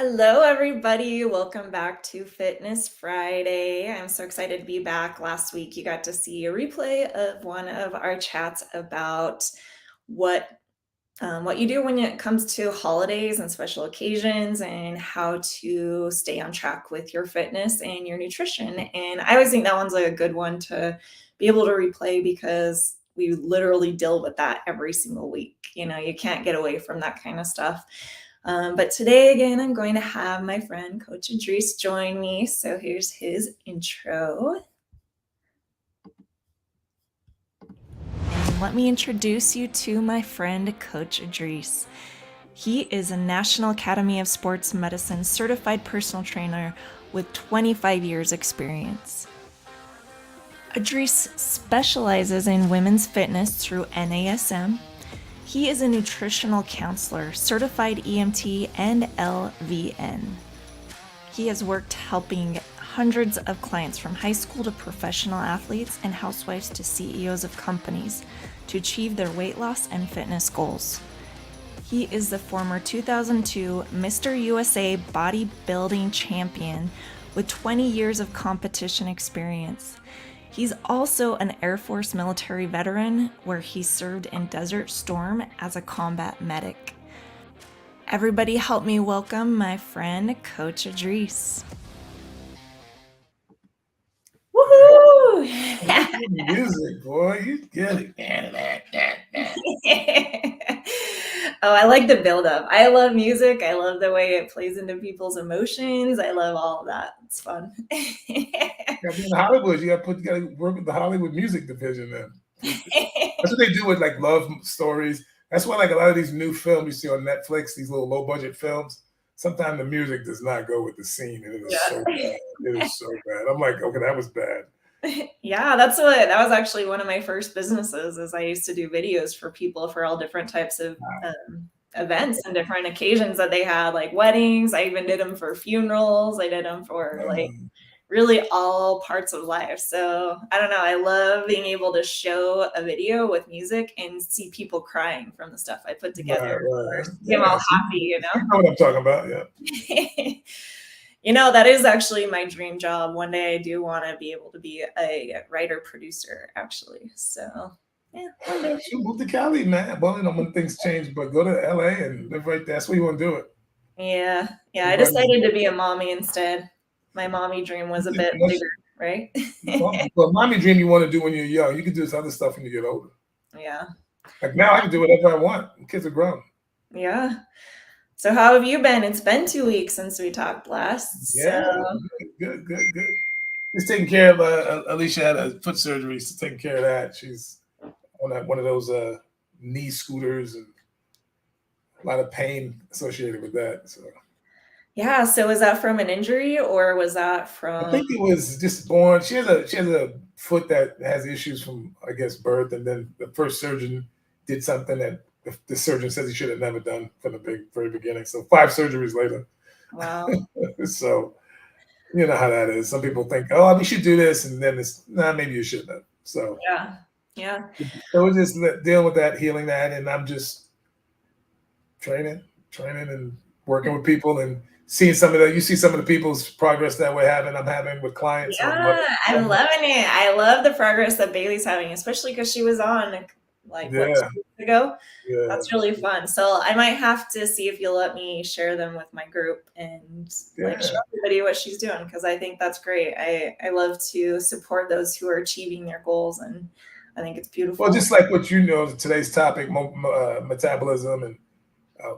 Hello, everybody. Welcome back to Fitness Friday. I'm so excited to be back. Last week, you got to see a replay of one of our chats about what what you do when it comes to holidays and special occasions and how to stay on track with your fitness and your nutrition. And I always think that one's a good one to be able to replay because we literally deal with that every single week. You can't get away from that kind of stuff. But today, again, I'm going to have my friend Coach Idris join me. So here's his intro. And let me introduce you to my friend Coach Idris. He is a National Academy of Sports Medicine certified personal trainer with 25 years experience. Idris specializes in women's fitness through NASM. He is a nutritional counselor, certified EMT, and LVN. He has worked helping hundreds of clients from high school to professional athletes and housewives to CEOs of companies to achieve their weight loss and fitness goals. He is the former 2002 Mr. USA bodybuilding champion with 20 years of competition experience. He's also an Air Force military veteran where he served in Desert Storm as a combat medic. Everybody help me welcome my friend, Coach Idris. Woohoo! Music, boy, you get it. Oh, I like the build-up. I love music. I love the way it plays into people's emotions. I love all of that. It's fun. In Hollywood, you gotta work with the Hollywood music division. Then that's what they do with like love stories. That's why like a lot of these new films you see on Netflix, these little low budget films. Sometimes the music does not go with the scene, and it is so bad. It is so bad. I'm like, okay, that was bad. Yeah, that was actually one of my first businesses. Is I used to do videos for people for all different types of events and different occasions that they had, like weddings. I even did them for funerals. I did them for like really all parts of life. So I don't know. I love being able to show a video with music and see people crying from the stuff I put together. Right. Get them all happy, You know what I'm talking about, yeah. That is actually my dream job. One day I do want to be able to be a writer producer, actually. So yeah, one day. You move to Cali, man. Well, when things change, but go to LA and live right there. That's where you want to do it. Yeah. I decided to be a mommy instead. My mommy dream was a bit bigger, right? Well, mommy dream you want to do when you're young. You can do this other stuff when you get older. Yeah. Like now I can do whatever I want. Kids are grown. Yeah. So how have you been? It's been 2 weeks since we talked last. Yeah. So. Good. Just taking care of Alicia had a foot surgery, so taking care of that. She's on one of those knee scooters and a lot of pain associated with that. So Yeah. So was that from an injury or was that from? I think it was just born. She has a foot that has issues from I guess birth, and then the first surgeon did something that the surgeon says he should have never done from the very beginning. So 5 surgeries later. Wow. So you know how that is. Some people think, oh, we should do this, and then it's maybe you shouldn't have. So yeah. So we're just dealing with that, healing that, and I'm just training and working with people and seeing some of the. You see some of the people's progress that I'm having with clients. Yeah, I'm loving it. I love the progress that Bailey's having, especially because she was on like 2 weeks ago. Yeah. That's really fun. So I might have to see if you'll let me share them with my group and like show everybody what she's doing, because I think that's great. I love to support those who are achieving their goals, and I think it's beautiful. Well, just like what today's topic, metabolism, and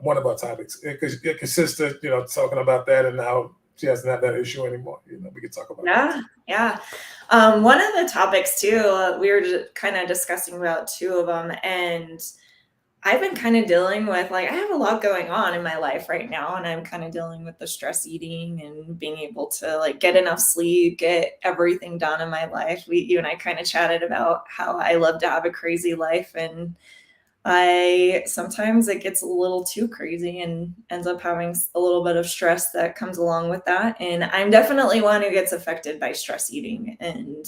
one of our topics, your sister, talking about that and how she doesn't have that issue anymore. We could talk about that. Yeah. One of the topics too, we were kind of discussing about 2 of them, and I've been kind of dealing with, like, I have a lot going on in my life right now, and I'm kind of dealing with the stress eating and being able to like get enough sleep, get everything done in my life. You and I kind of chatted about how I love to have a crazy life, and sometimes it gets a little too crazy and ends up having a little bit of stress that comes along with that. And I'm definitely one who gets affected by stress eating and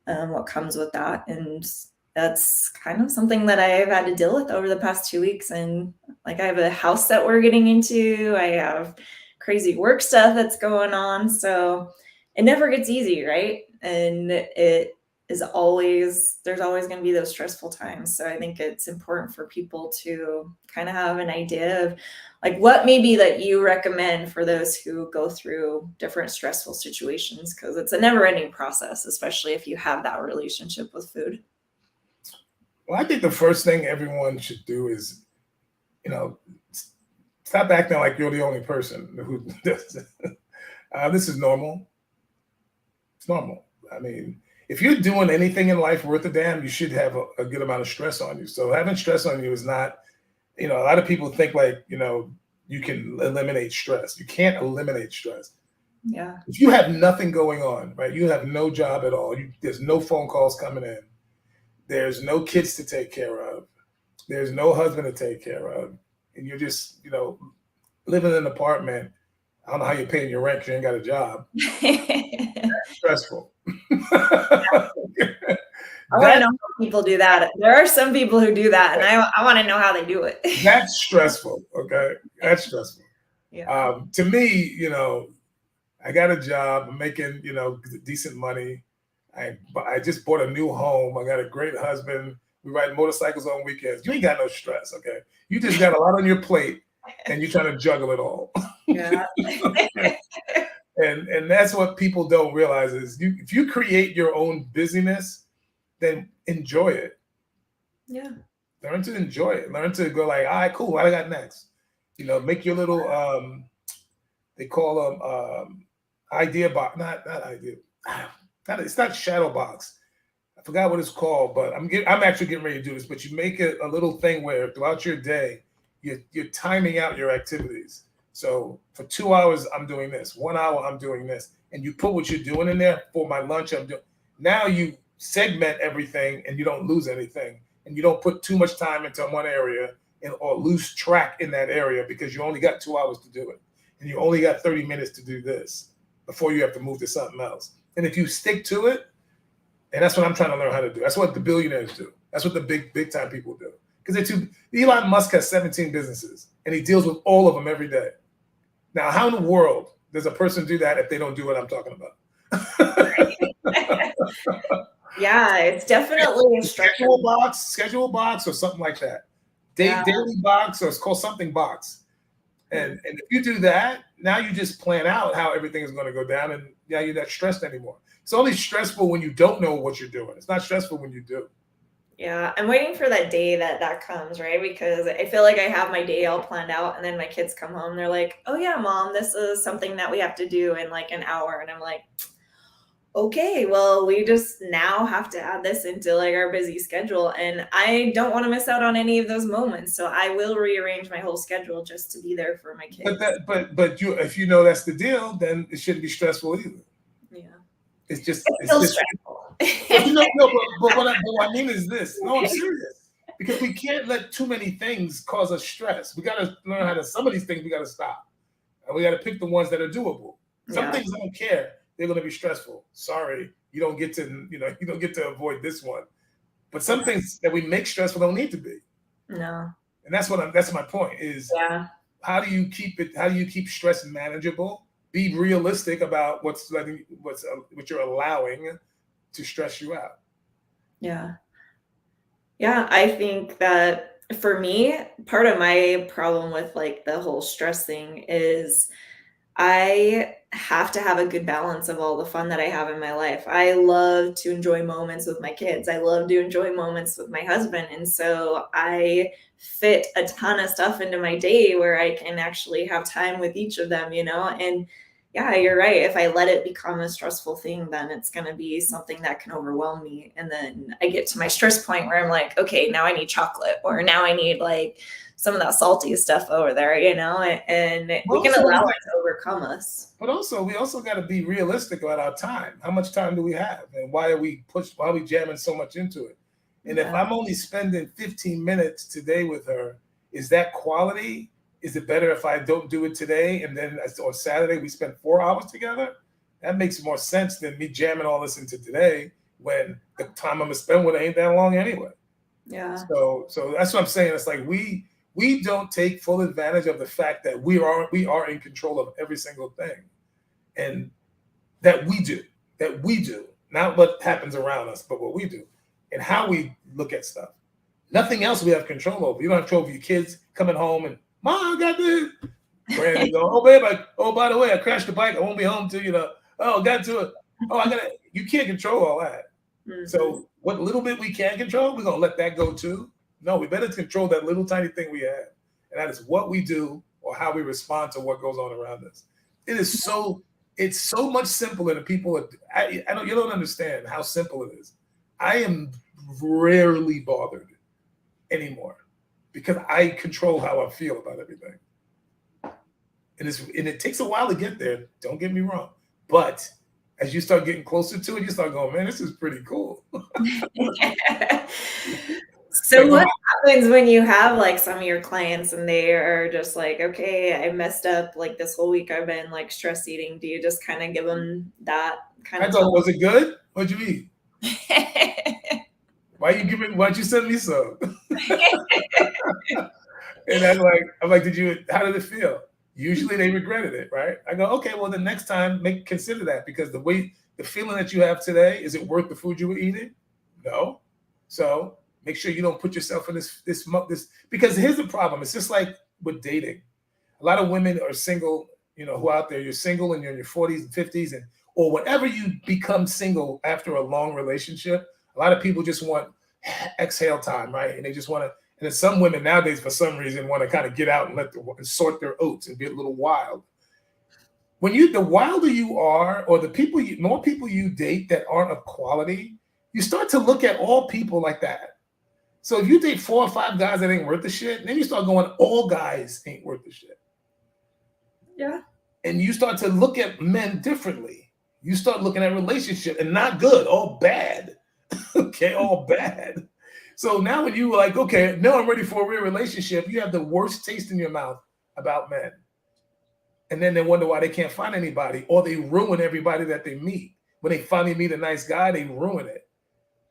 what comes with that. And that's kind of something that I've had to deal with over the past 2 weeks. And like, I have a house that we're getting into. I have crazy work stuff that's going on. So it never gets easy, right? And there's always going to be those stressful times. So I think it's important for people to kind of have an idea of like what maybe that you recommend for those who go through different stressful situations, because it's a never ending process, especially if you have that relationship with food. Well, I think the first thing everyone should do is, stop acting like you're the only person who does it. This is normal. It's normal. I mean, if you're doing anything in life worth a damn, you should have a good amount of stress on you. So having stress on you is not, a lot of people think like, you can eliminate stress. You can't eliminate stress. Yeah. If you have nothing going on, right? You have no job at all. There's no phone calls coming in. There's no kids to take care of. There's no husband to take care of. And you're just, living in an apartment. I don't know how you're paying your rent because you ain't got a job. That's stressful. I want to know how people do that. There are some people who do that, and I want to know how they do it. That's stressful. Okay. That's stressful. Yeah. To me, I got a job. I'm making, decent money. I just bought a new home. I got a great husband. We ride motorcycles on weekends. You ain't got no stress. Okay. You just got a lot on your plate and you're trying to juggle it all. Yeah. And that's what people don't realize is if you create your own busyness, then enjoy it. Yeah. Learn to enjoy it. Learn to go like, all right, cool. What I got next? Make your little they call them idea box. Not idea. It's not shadow box. I forgot what it's called, but I'm actually getting ready to do this. But you make it a little thing where throughout your day, you're timing out your activities. So for 2 hours, I'm doing this. 1 hour, I'm doing this. And you put what you're doing in there. For my lunch, I'm doing. Now you segment everything and you don't lose anything. And you don't put too much time into one area or lose track in that area because you only got 2 hours to do it. And you only got 30 minutes to do this before you have to move to something else. And if you stick to it, and that's what I'm trying to learn how to do. That's what the billionaires do. That's what the big time people do. Because Elon Musk has 17 businesses and he deals with all of them every day. Now, how in the world does a person do that if they don't do what I'm talking about? Yeah, it's definitely a schedule box or something like that. Daily box, or it's called something box. And if you do that, now you just plan out how everything is going to go down, and now you're not stressed anymore. It's only stressful when you don't know what you're doing. It's not stressful when you do. Yeah, I'm waiting for that day that comes, right? Because I feel like I have my day all planned out, and then my kids come home. They're like, "Oh yeah, Mom, this is something that we have to do in like an hour," and I'm like, "Okay, well, we just now have to add this into like our busy schedule, and I don't want to miss out on any of those moments, so I will rearrange my whole schedule just to be there for my kids." But if you know that's the deal, then it shouldn't be stressful either. Yeah, it's just stressful. But what I mean is this. No, I'm serious. Because we can't let too many things cause us stress. We got to learn how to. Some of these things we got to stop, and we got to pick the ones that are doable. Some things I don't care. They're going to be stressful. Sorry, you don't get to avoid this one. But some things that we make stressful don't need to be. No. And that's my point is how do you keep stress manageable? Be realistic about what you're allowing to stress you out. Yeah. Yeah, I think that for me, part of my problem with like the whole stress thing is I have to have a good balance of all the fun that I have in my life. I love to enjoy moments with my kids. I love to enjoy moments with my husband. And so I fit a ton of stuff into my day where I can actually have time with each of them, and yeah, you're right. If I let it become a stressful thing, then it's going to be something that can overwhelm me. And then I get to my stress point where I'm like, okay, now I need chocolate, or now I need like some of that salty stuff over there, and we can allow it to overcome us. But also, we also got to be realistic about our time. How much time do we have? And why are we jamming so much into it? And if I'm only spending 15 minutes today with her, is that quality? Is it better if I don't do it today and then on Saturday we spend 4 hours together? That makes more sense than me jamming all this into today when the time I'm gonna spend with it ain't that long anyway. Yeah. So that's what I'm saying. It's like we We don't take full advantage of the fact that we are in control of every single thing, and that we do, not what happens around us, but what we do and how we look at stuff. Nothing else we have control over. You don't have control over your kids coming home and, Mom, I got this. Brandon go, oh babe, by the way, I crashed the bike. I won't be home till oh, got to it. Oh, I gotta. You can't control all that. Mm-hmm. So what little bit we can control, we're gonna let that go too. No, we better control that little tiny thing we have, and that is what we do or how we respond to what goes on around us. It's so much simpler than people. I don't. You don't understand how simple it is. I am rarely bothered anymore because I control how I feel about everything. And it takes a while to get there. Don't get me wrong, but as you start getting closer to it, you start going, man, this is pretty cool. So what happens when you have like some of your clients and they are just like, okay, I messed up. Like this whole week I've been like stress eating. Do you just kind of give them that kind of? Was it good? What'd you eat? Why'd you send me some? And I'm like, how did it feel? Usually they regretted it, right? I go, okay, well, the next time, consider that, because the feeling that you have today, is it worth the food you were eating? No. So make sure you don't put yourself in this, because here's the problem. It's just like with dating. A lot of women are single, who out there, you're single and you're in your 40s and 50s, or whenever you become single after a long relationship, a lot of people just want exhale time, right? And they just want to. And then some women nowadays, for some reason, want to kind of get out and sort their oats and be a little wild. The wilder you are, or more people you date that aren't of quality, you start to look at all people like that. So if you date 4 or 5 guys that ain't worth the shit, then you start going, all guys ain't worth the shit. Yeah. And you start to look at men differently. You start looking at relationship and not good, all bad. Okay, all bad. So now when you were like, okay, now I'm ready for a real relationship, you have the worst taste in your mouth about men. And then they wonder why they can't find anybody, or they ruin everybody that they meet. When they finally meet a nice guy, they ruin it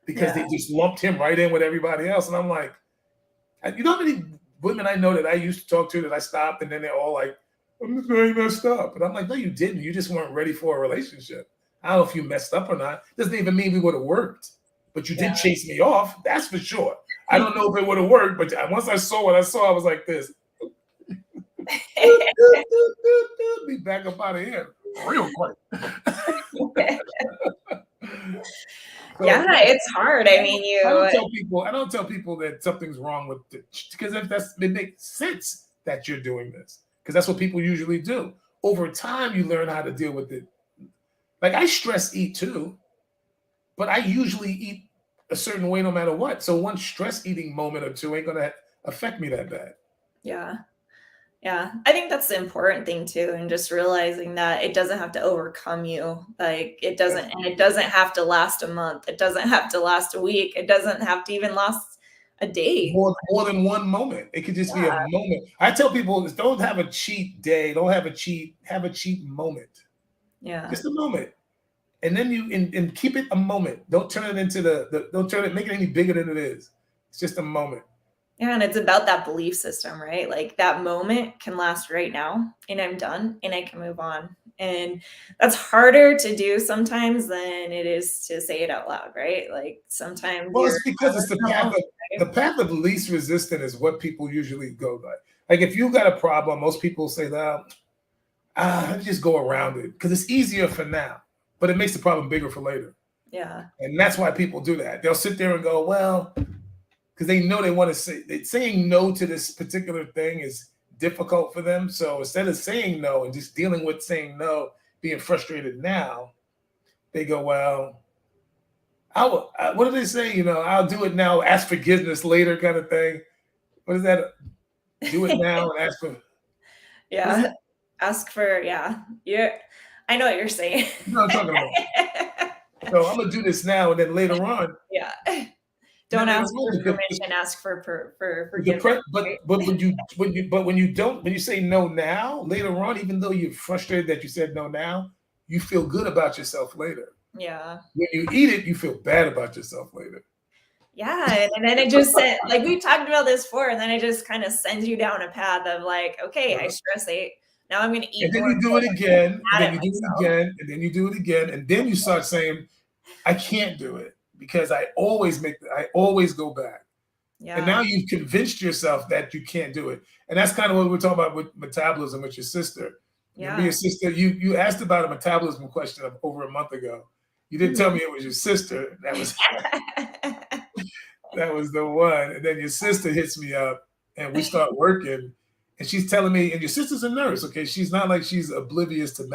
because they just lumped him right in with everybody else. And I'm like, you know how many women I know that I used to talk to that I stopped, and then they're all like, I'm just very messed up. And I'm like, no, you didn't. You just weren't ready for a relationship. I don't know if you messed up or not. Doesn't even mean we would have worked. But you did chase me off, that's for sure. I don't know if it would have worked, but once I saw what I saw, I was like this. Be back up out of here real quick. So, it's hard. I mean, I don't tell people that something's wrong with it, because it makes sense that you're doing this, because that's what people usually do. Over time, you learn how to deal with it. Like, I stress eat too. But I usually eat a certain way no matter what. So one stress eating moment or two ain't going to affect me that bad. Yeah. Yeah. I think that's the important thing too. And just realizing that it doesn't have to overcome you. Like it doesn't have to last a month. It doesn't have to last a week. It doesn't have to even last a day. More than one moment. It could just be a moment. I tell people, don't have a cheat day. Have a cheat moment. Yeah. Just a moment. And then and keep it a moment. Don't turn it into make it any bigger than it is. It's just a moment. Yeah, and it's about that belief system, right? Like that moment can last right now, and I'm done, and I can move on. And that's harder to do sometimes than it is to say it out loud, right? Like sometimes. Well, it's because it's the path of least resistance is what people usually go by. Like if you got a problem, most people say that, just go around it because it's easier for now. But it makes the problem bigger for later. Yeah. And that's why people do that. They'll sit there and go, well, because they know they want to saying no to this particular thing is difficult for them. So instead of saying no and just dealing with saying no, being frustrated now, they go, well, what do they say? I'll do it now, ask forgiveness later kind of thing. What is that? Do it now and ask for. Yeah. Ask for, yeah. I know what you're saying. You know what I'm talking about. So I'm gonna do this now, and then later on. Yeah. Don't ask for permission. Ask for forgiveness. But when you say no now, later on, even though you're frustrated that you said no now, you feel good about yourself later. Yeah. When you eat it, you feel bad about yourself later. Yeah, and then it just said, like, we talked about this before, and then it just kind of sends you down a path of like, okay, I stress ate. Now I'm going to eat And then more you do it because again, and I'm then mad you at do it myself. again, and then you do it again, and then you start saying, I can't do it because I always go back. And now Yeah. you've convinced yourself that you can't do it. And that's kind of what we're talking about with metabolism with your sister. Remember your Yeah. sister, you asked about a metabolism question over a month ago. You didn't tell me it was your sister. That was the one. And then your sister hits me up and we start working. And she's telling me, and your sister's a nurse, okay? She's not like she's oblivious to the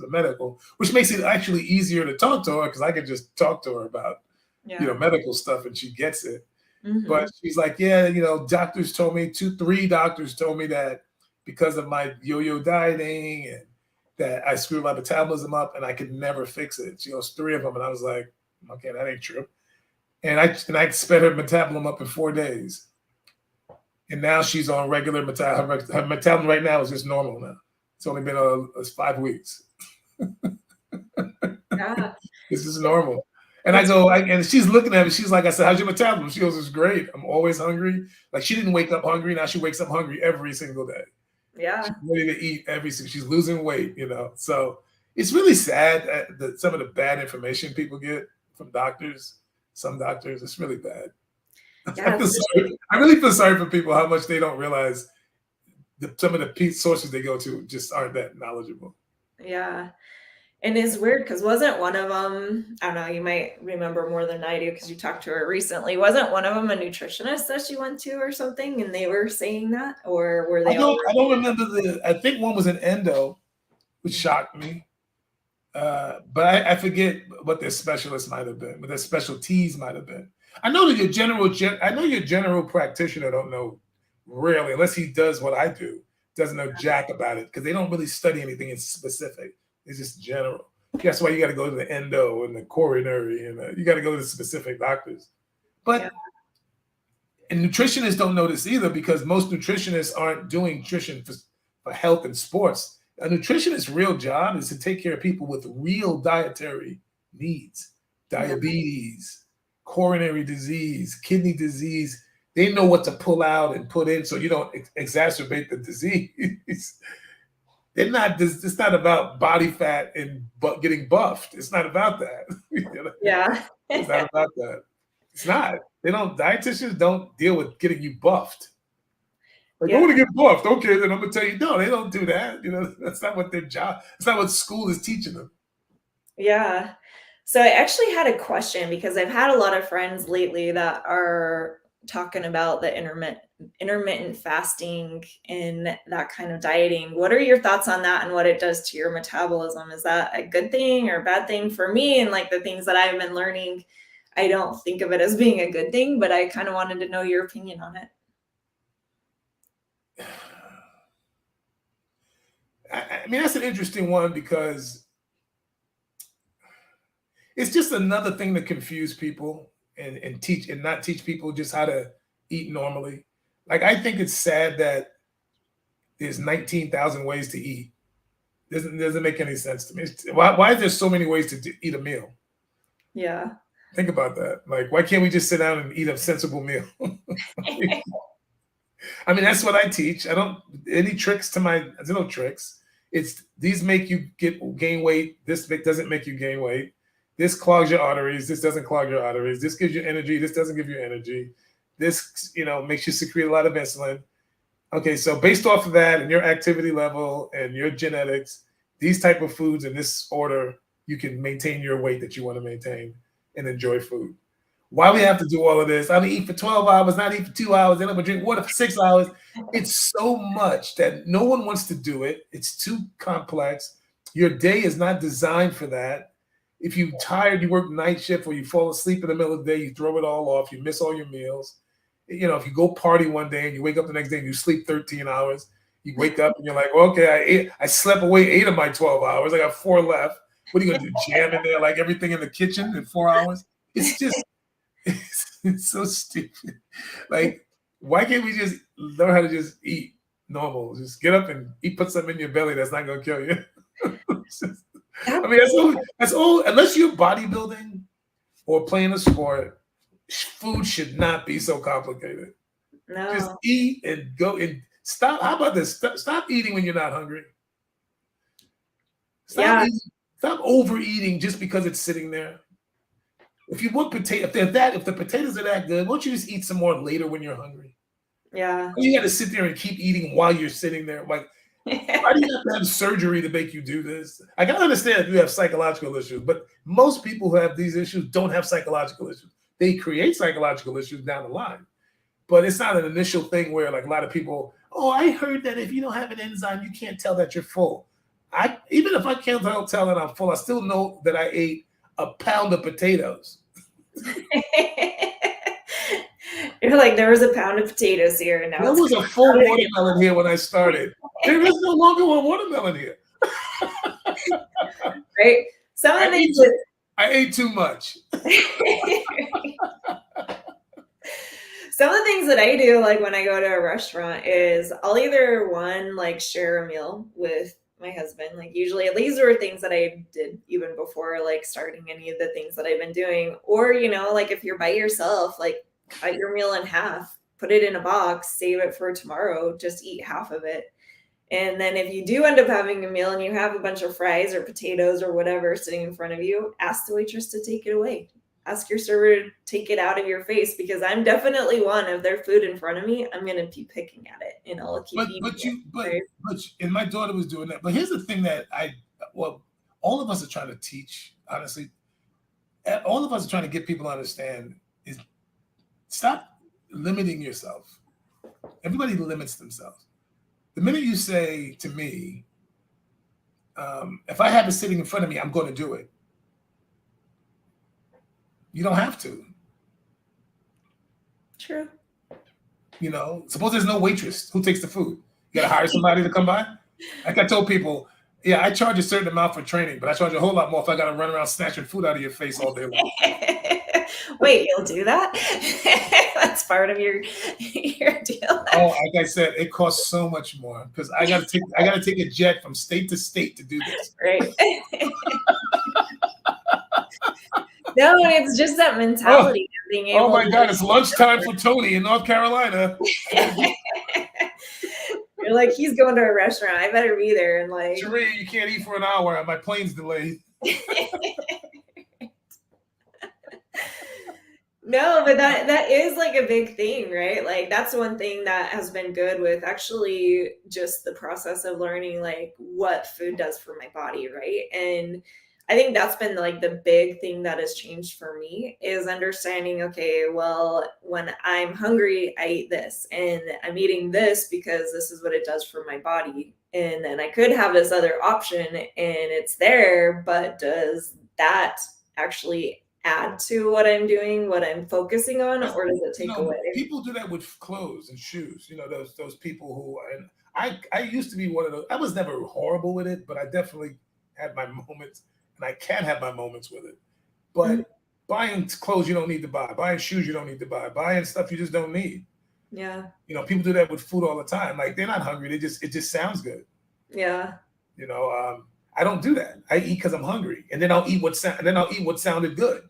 medical, which makes it actually easier to talk to her because I can just talk to her about, Yeah. medical stuff and she gets it. But Mhm. she's like, yeah, doctors told me, 3 doctors told me that because of my yo-yo dieting and that I screwed my metabolism up and I could never fix it. She goes, 3 of them. And I was like, okay, that ain't true. And I sped her metabolism up in 4 days. And now she's on regular metabolism. Her metabolism right now is just normal now. It's only been 5 weeks. Yeah. This is normal. And I It's go, and she's looking at me. She's like, I said, how's your metabolism? She goes, it's great. I'm always hungry. Like she didn't wake up hungry. Now she wakes up hungry every single day. She's yeah. ready to eat she's losing weight, So it's really sad that some of the bad information people get from doctors, some doctors, it's really bad. Yeah, I really feel sorry for people how much they don't realize some of the sources they go to just aren't that knowledgeable. yeah. And it's weird because wasn't one of them, I don't know, you might remember more than I do because you talked to her recently. Wasn't one of them a nutritionist that she went to or something and they were saying that? Or were they all? I don't remember I think one was an endo, which shocked me. But I forget what their specialist might have been, what their specialties might have been. I know that your general practitioner don't know really, unless he does what I do, doesn't know jack about it because they don't really study anything in specific. It's just general. That's why you got to go to the endo and the coronary, and you got to go to the specific doctors. Yeah. But and nutritionists don't know this either because most nutritionists aren't doing nutrition for health and sports. A nutritionist's real job is to take care of people with real dietary needs, diabetes, coronary disease, kidney disease. They know what to pull out and put in so you don't exacerbate the disease. It's not about body fat and getting buffed. It's not about that. Yeah. It's not about that. It's not. Dietitians don't deal with getting you buffed. Like, I want to get buffed. Okay, then I'm gonna tell you, no, they don't do that. That's not what their job. That's not what school is teaching them. Yeah. So I actually had a question because I've had a lot of friends lately that are talking about the intermittent fasting and that kind of dieting. What are your thoughts on that and what it does to your metabolism? Is that a good thing or a bad thing for me? And like the things that I've been learning, I don't think of it as being a good thing, but I kind of wanted to know your opinion on it. I mean, that's an interesting one because it's just another thing to confuse people and teach and not teach people just how to eat normally. Like, I think it's sad that there's 19,000 ways to eat. Doesn't make any sense to me. Why is there so many ways to eat a meal? Yeah. Think about that. Like, why can't we just sit down and eat a sensible meal? I mean, that's what I teach. I don't any tricks to there's no tricks. It's these make you gain weight. This doesn't make you gain weight. This clogs your arteries. This doesn't clog your arteries. This gives you energy. This doesn't give you energy. This, makes you secrete a lot of insulin. Okay, so based off of that and your activity level and your genetics, these type of foods in this order, you can maintain your weight that you want to maintain and enjoy food. Why we have to do all of this? I'm gonna eat for 12 hours, not eat for 2 hours, then I'm gonna drink water for 6 hours. It's so much that no one wants to do it. It's too complex. Your day is not designed for that. If you're tired, you work night shift or you fall asleep in the middle of the day, you throw it all off, you miss all your meals. If you go party one day and you wake up the next day and you sleep 13 hours, you wake up and you're like, well, okay, I slept away 8 of my 12 hours. I got 4 left. What are you gonna do? Jam in there like everything in the kitchen in 4 hours? It's just it's so stupid. Like, why can't we just learn how to just eat normal? Just get up and put something in your belly that's not gonna kill you. I mean, that's all. Unless you're bodybuilding or playing a sport, Food should not be so complicated. Just No. eat and go and stop. How about this? Stop eating when you're not hungry. Stop Yeah. eating. Stop overeating just because it's sitting there. If you want potato, if the potatoes are that good, why don't you just eat some more later when you're hungry? Yeah. You got to sit there and keep eating while you're sitting there. Like, why do you have to have surgery to make you do this? I can understand if you have psychological issues, but most people who have these issues don't have psychological issues. They create psychological issues down the line. But it's not an initial thing where like a lot of people, oh, I heard that if you don't have an enzyme, you can't tell that you're full. Even if I can't tell that I'm full, I still know that I ate a pound of potatoes. You're like, there was a pound of potatoes here, and now There was a full watermelon here when I started. There is no longer one watermelon here. Right? I ate too much. Some of the things that I do, like when I go to a restaurant, is I'll either like share a meal with my husband. Like usually these were things that I did even before like starting any of the things that I've been doing. Or, like if you're by yourself, like cut your meal in half, put it in a box, save it for tomorrow, just eat half of it. And then if you do end up having a meal and you have a bunch of fries or potatoes or whatever sitting in front of you, ask the waitress to take it away. Ask your server to take it out of your face, because I'm definitely one. If there's food in front of me, I'm going to be picking at it and I'll keep eating and my daughter was doing that. But here's the thing that all of us are trying to teach, honestly. All of us are trying to get people to understand is stop limiting yourself. Everybody limits themselves. The minute you say to me, if I have it sitting in front of me, I'm going to do it. You don't have to. True. Suppose there's no waitress. Who takes the food? You got to hire somebody to come by? Like I told people, yeah, I charge a certain amount for training, but I charge a whole lot more if I got to run around snatching food out of your face all day long. Wait, you'll do that? That's part of your deal. Oh, like I said, it costs so much more because I got to take a jet from state to state to do this. Right. No, it's just that mentality of being able. Oh my God, it's lunchtime for Tony in North Carolina. You're like, he's going to a restaurant. I better be there. And like, Sheree, you can't eat for an hour. My plane's delayed. No, but that is like a big thing, right? Like that's one thing that has been good with actually just the process of learning like what food does for my body, right? And I think that's been like the big thing that has changed for me is understanding, okay, well, when I'm hungry, I eat this and I'm eating this because this is what it does for my body. And then I could have this other option and it's there, but does that actually add to what I'm doing, what I'm focusing on, or does it take away? People do that with clothes and shoes. Those people who, and I used to be one of those. I was never horrible with it, but I definitely had my moments. And I can have my moments with it. But buying clothes you don't need to buy, buying shoes you don't need to buy, buying stuff you just don't need. Yeah. People do that with food all the time. Like they're not hungry. It just sounds good. Yeah. I don't do that. I eat because I'm hungry. And then I'll eat what sounded good.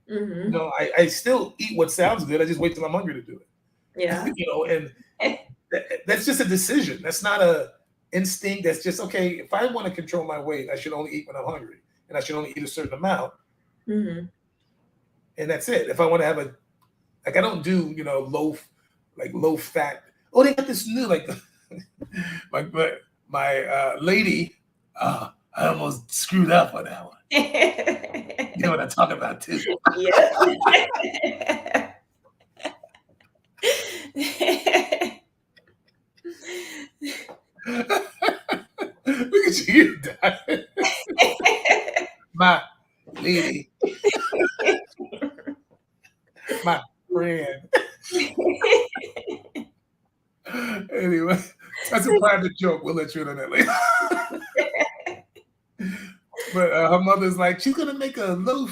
Mm-hmm. I still eat what sounds good. I just wait till I'm hungry to do it. Yeah. And that's just a decision. That's not a instinct. That's just, okay, if I want to control my weight, I should only eat when I'm hungry. And I should only eat a certain amount. Mm-hmm. And that's it. If I want to have I don't do, low fat. Oh, they got this new, my lady, I almost screwed up on that one. You know what I'm talking about too. Yeah. Look at you, my lady, my friend. Anyway, that's a private joke. We'll let you in on that later. But her mother's like, she's gonna make a low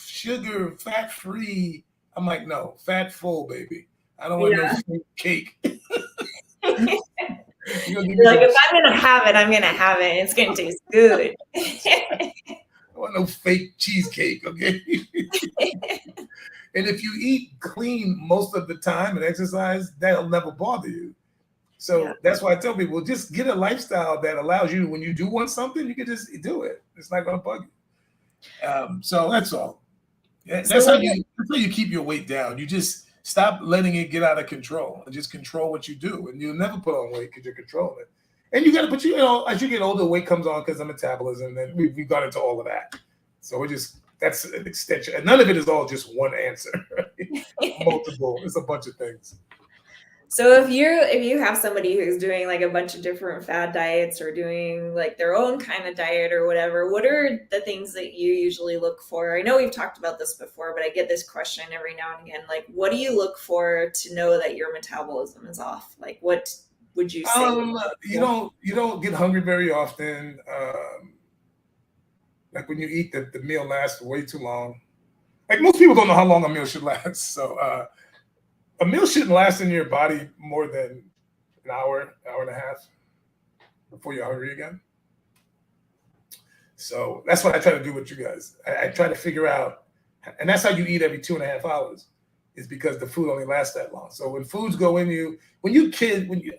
sugar, fat free. I'm like, no, fat full, baby. I don't want no fake cake. If I'm gonna have it, I'm gonna have it. It's gonna taste good. I want no fake cheesecake, okay? And if you eat clean most of the time and exercise, that'll never bother you. So that's why I tell people, just get a lifestyle that allows you, when you do want something, you can just do it. It's not going to bug you. So that's all. That's how you keep your weight down. You just stop letting it get out of control and just control what you do. And you'll never put on weight because you're controlling it. And you got to put, as you get older, weight comes on because of metabolism. And we've got into all of that. So that's an extension. And none of it is all just one answer. Right? Multiple. It's a bunch of things. So if you have somebody who's doing like a bunch of different fad diets or doing like their own kind of diet or whatever, what are the things that you usually look for? I know we've talked about this before, but I get this question every now and again. Like, what do you look for to know that your metabolism is off? Like, what would you say? You don't get hungry very often. Like when you eat, the meal lasts way too long. Like most people don't know how long a meal should last. So a meal shouldn't last in your body more than an hour and a half before you're hungry again. So that's what I try to do with you guys. I try to figure out, and that's how you eat every 2.5 hours, is because the food only lasts that long. So when foods go in you,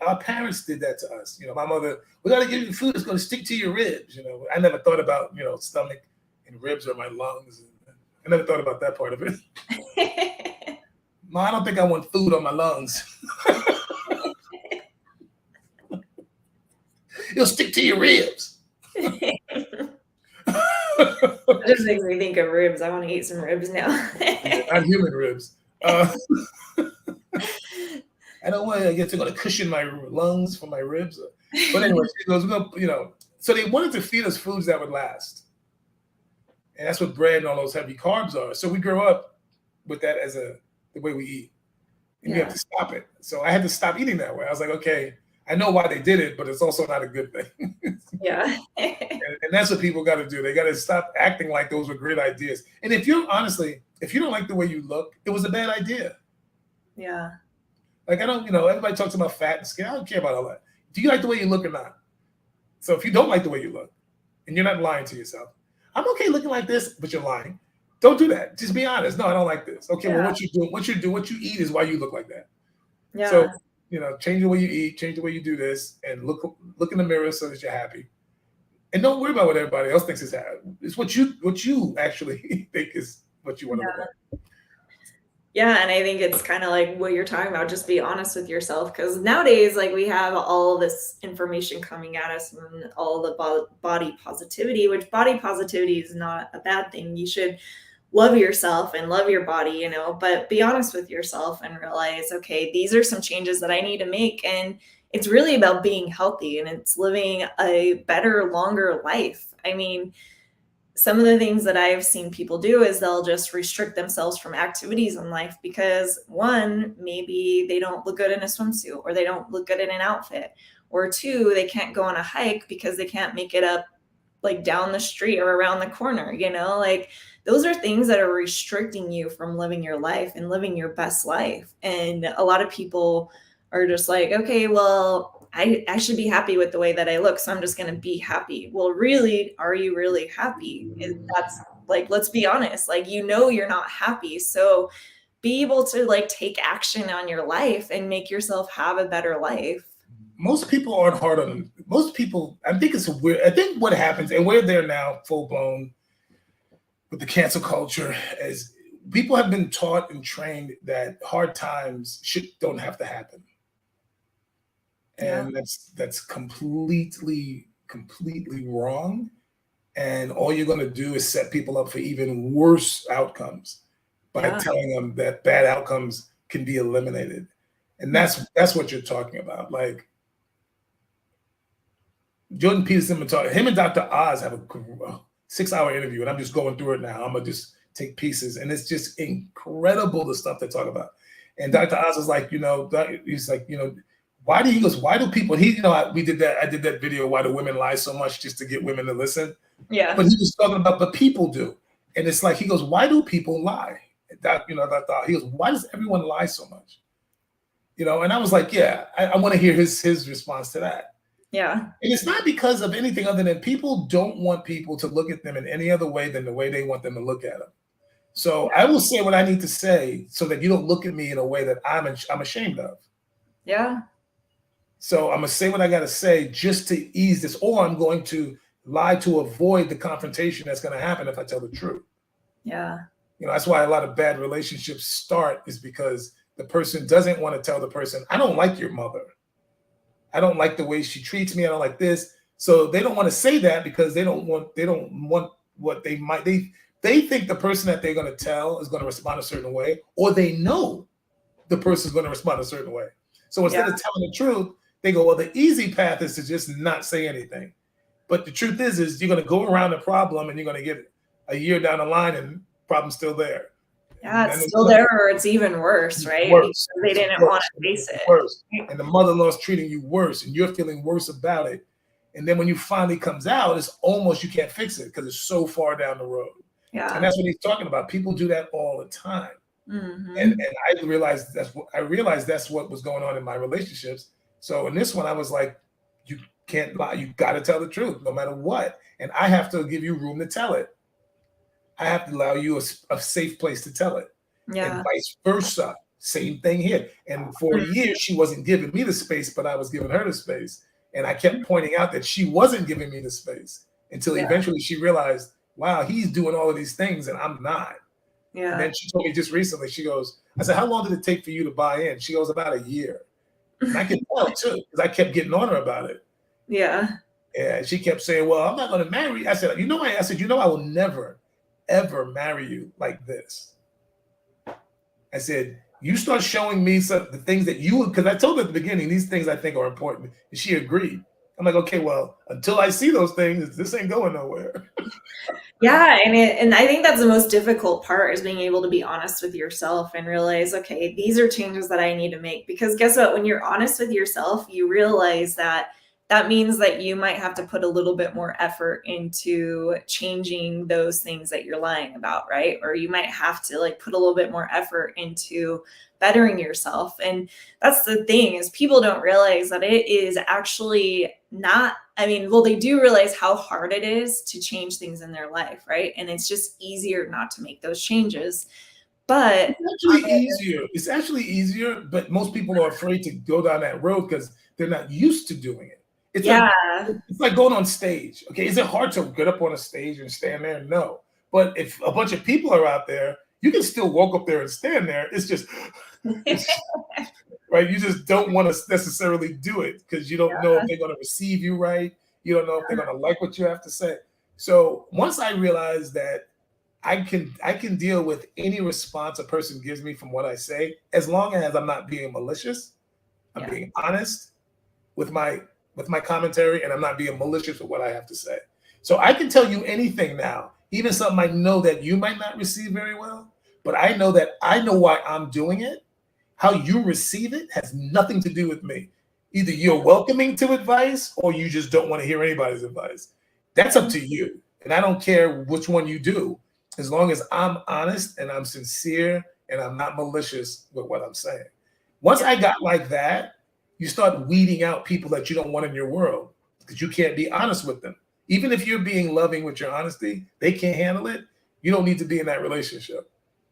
our parents did that to us. My mother, we got to give you food that's going to stick to your ribs. I never thought about, stomach and ribs or my lungs. I never thought about that part of it. No, I don't think I want food on my lungs. It'll stick to your ribs. It just makes me think of ribs. I want to eat some ribs now. Not human ribs. I don't want to get to cushion my lungs for my ribs. But anyway, so they wanted to feed us foods that would last. And that's what bread and all those heavy carbs are. So we grew up with that as the way we eat. And you have to stop it. So I had to stop eating that way. I was like, okay, I know why they did it, but it's also not a good thing. Yeah. and that's what people got to do. They got to stop acting like those were great ideas. And if you don't like the way you look, it was a bad idea. Yeah. Like, everybody talks about fat and skin. I don't care about all that. Do you like the way you look or not? So if you don't like the way you look, and you're not lying to yourself, I'm okay looking like this, but you're lying. Don't do that. Just be honest. No, I don't like this. Okay, well, what you eat is why you look like that. Yeah. So, change the way you eat, change the way you do this, and look in the mirror so that you're happy. And don't worry about what everybody else thinks is happy. It's what you actually think is what you want to look at. Yeah, and I think it's kind of like what you're talking about, just be honest with yourself, because nowadays, like, we have all this information coming at us and all the body positivity, which body positivity is not a bad thing. You should love yourself and love your body, but be honest with yourself and realize, okay, these are some changes that I need to make. And it's really about being healthy and it's living a better, longer life. I mean, some of the things that I've seen people do is they'll just restrict themselves from activities in life because, one, maybe they don't look good in a swimsuit or they don't look good in an outfit, or two, they can't go on a hike because they can't make it up like down the street or around the corner, like those are things that are restricting you from living your life and living your best life. And a lot of people are just like, okay, well, I should be happy with the way that I look, so I'm just going to be happy. Well, really, are you really happy? That's like, let's be honest, like, you're not happy. So be able to like take action on your life and make yourself have a better life. Most people aren't hard on them. Most people, I think it's weird. I think what happens, and we're there now, full blown with the cancel culture, is people have been taught and trained that hard times don't have to happen. And that's completely wrong. And all you're going to do is set people up for even worse outcomes by telling them that bad outcomes can be eliminated. And that's what you're talking about. Like Jordan Peterson, him and Dr. Oz have a 6-hour interview, and I'm just going through it now. I'm going to just take pieces, and it's just incredible the stuff they talk about. And Dr. Oz is like, he's like, why do people, I did that video, why do women lie so much just to get women to listen? Yeah. But he was talking about, but people do. And it's like, he goes, why do people lie? He goes, why does everyone lie so much? And I was like, yeah, I want to hear his response to that. Yeah. And it's not because of anything other than people don't want people to look at them in any other way than the way they want them to look at them. So I will say what I need to say so that you don't look at me in a way that I'm ashamed of. Yeah. So I'm gonna say what I gotta say just to ease this, or I'm going to lie to avoid the confrontation that's gonna happen if I tell the truth. Yeah. That's why a lot of bad relationships start, is because the person doesn't want to tell the person, I don't like your mother. I don't like the way she treats me. I don't like this. So they don't want to say that because they don't want what they might, they think the person that they're going to tell is going to respond a certain way, or they know the person's going to respond a certain way. So instead of telling the truth, they go, well, the easy path is to just not say anything. But the truth is you're going to go around the problem and you're going to get a year down the line and problem's still there. Yeah, it's still there, or it's even worse, right? Worse. Because they didn't want to face it. Worse. And the mother-in-law's treating you worse, and you're feeling worse about it. And then when you finally comes out, it's almost you can't fix it because it's so far down the road. Yeah. And that's what he's talking about. People do that all the time. Mm-hmm. And I realized that's what was going on in my relationships. So in this one, I was like, you can't lie. You got to tell the truth no matter what. And I have to give you room to tell it. I have to allow you a safe place to tell it. Yeah. And vice versa. Same thing here. And for years, she wasn't giving me the space, but I was giving her the space. And I kept pointing out that she wasn't giving me the space until eventually she realized, wow, he's doing all of these things and I'm not. Yeah. And then she told me just recently, she goes, I said, how long did it take for you to buy in? She goes, about a year. And I could tell too, because I kept getting on her about it. Yeah. And she kept saying, well, I'm not going to marry you. I said, I will never, ever marry you like this. I said, you start showing me the things that because I told her at the beginning, these things I think are important. And she agreed. I'm like, okay, well, until I see those things, this ain't going nowhere. Yeah, and I think that's the most difficult part, is being able to be honest with yourself and realize, okay, these are changes that I need to make. Because guess what? When you're honest with yourself, you realize that means that you might have to put a little bit more effort into changing those things that you're lying about, right? Or you might have to put a little bit more effort into bettering yourself. And that's the thing, is people don't realize that it is actually not, they do realize how hard it is to change things in their life, right? And it's just easier not to make those changes. But it's actually easier, but most people are afraid to go down that road because they're not used to doing it. It's like going on stage. Okay, is it hard to get up on a stage and stand there? No. But if a bunch of people are out there, you can still walk up there and stand there. It's just, right? You just don't want to necessarily do it because you don't know if they're going to receive you right. You don't know if they're going to like what you have to say. So once I realized that I can deal with any response a person gives me from what I say, as long as I'm not being malicious, I'm being honest with my commentary, and I'm not being malicious with what I have to say. So I can tell you anything now, even something I know that you might not receive very well, but I know why I'm doing it. How you receive it has nothing to do with me. Either you're welcoming to advice or you just don't want to hear anybody's advice. That's up to you. And I don't care which one you do, as long as I'm honest and I'm sincere and I'm not malicious with what I'm saying. Once I got like that, you start weeding out people that you don't want in your world because you can't be honest with them. Even if you're being loving with your honesty, they can't handle it. You don't need to be in that relationship.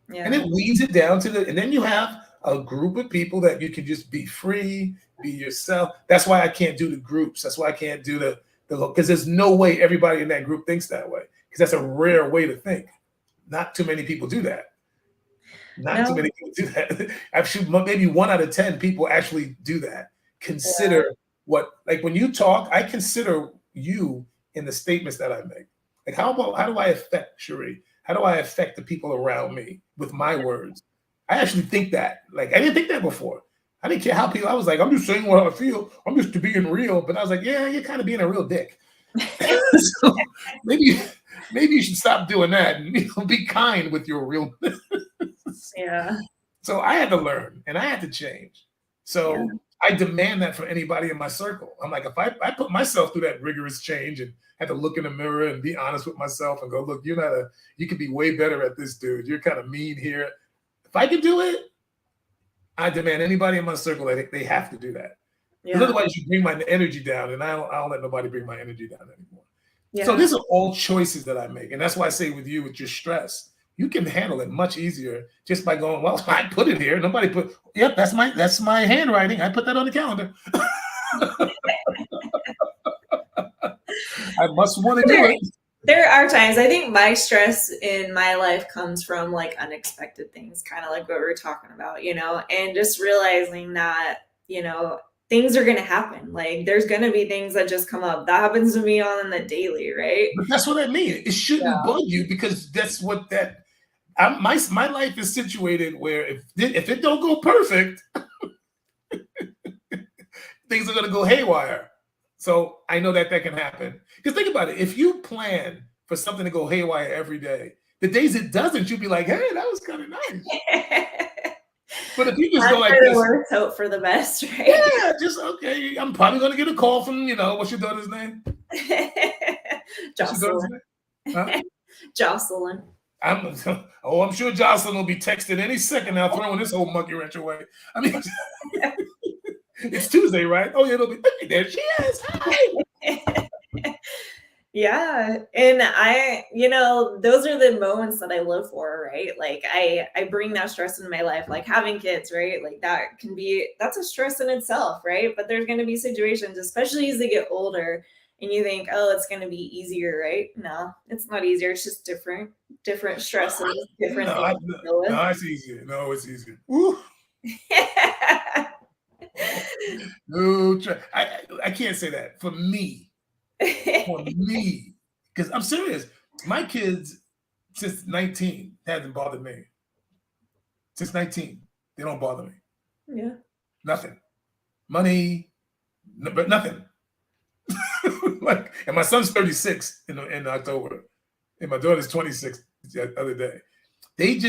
Yeah. And it weeds it down and then you have a group of people that you can just be free, be yourself. That's why I can't do the groups. That's why I can't do because there's no way everybody in that group thinks that way, because that's a rare way to think. Not too many people do that. Too many people do that. Actually, maybe 1 out of 10 people actually do that. Consider when you talk, I consider you in the statements that I make. How do I affect Cherie? How do I affect the people around me with my words? I actually think that. I didn't think that before. I didn't care how people, I was like, I'm just saying what I feel. I'm just being real. But I was like, yeah, you're kind of being a real dick. So maybe you should stop doing that and be kind with your realness. Yeah. So I had to learn and I had to change. So I demand that from anybody in my circle. I'm like, if I put myself through that rigorous change and had to look in the mirror and be honest with myself and go, look, you could be way better at this, dude. You're kind of mean here. If I can do it, I demand anybody in my circle that they have to do that. Because otherwise you bring my energy down, and I don't let nobody bring my energy down anymore. Yeah. So these are all choices that I make. And that's why I say with you, with your stress, you can handle it much easier just by going, well, I put it here. Nobody put, yep, that's my handwriting. I put that on the calendar. I must want to do it. There are times, I think my stress in my life comes from like unexpected things, kind of like what we were talking about, and just realizing that, things are going to happen. Like there's going to be things that just come up. That happens to me on the daily, right? But that's what I mean. It shouldn't bug you, because that's what my life is situated where if it don't go perfect, things are going to go haywire. So I know that can happen. Because think about it. If you plan for something to go haywire every day, the days it doesn't, you'll be like, hey, that was kind of nice. But if you just go like this, worst, hope for the best, right? Yeah, just okay. I'm probably going to get a call from, what's your daughter's name? Jocelyn. Huh? Jocelyn. I'm sure Jocelyn will be texting any second now, throwing this whole monkey wrench away. I mean, it's Tuesday, right? Oh yeah, it'll be there. She is. Hi. Yeah, and those are the moments that I live for, right? Like I bring that stress in my life, like having kids, right? Like that's a stress in itself, right? But there's going to be situations, especially as they get older, and you think, oh, it's going to be easier, right? No, it's not easier. It's just different stresses, different things to deal with. No, it's easier. No, it's easier. Woo. No, I can't say that for me. For me, because I'm serious. My kids since 19 hasn't bothered me. Since 19, they don't bother me. Yeah. Nothing. Money, but nothing. Like, and my son's 36 in October, and my daughter's 26 the other day. They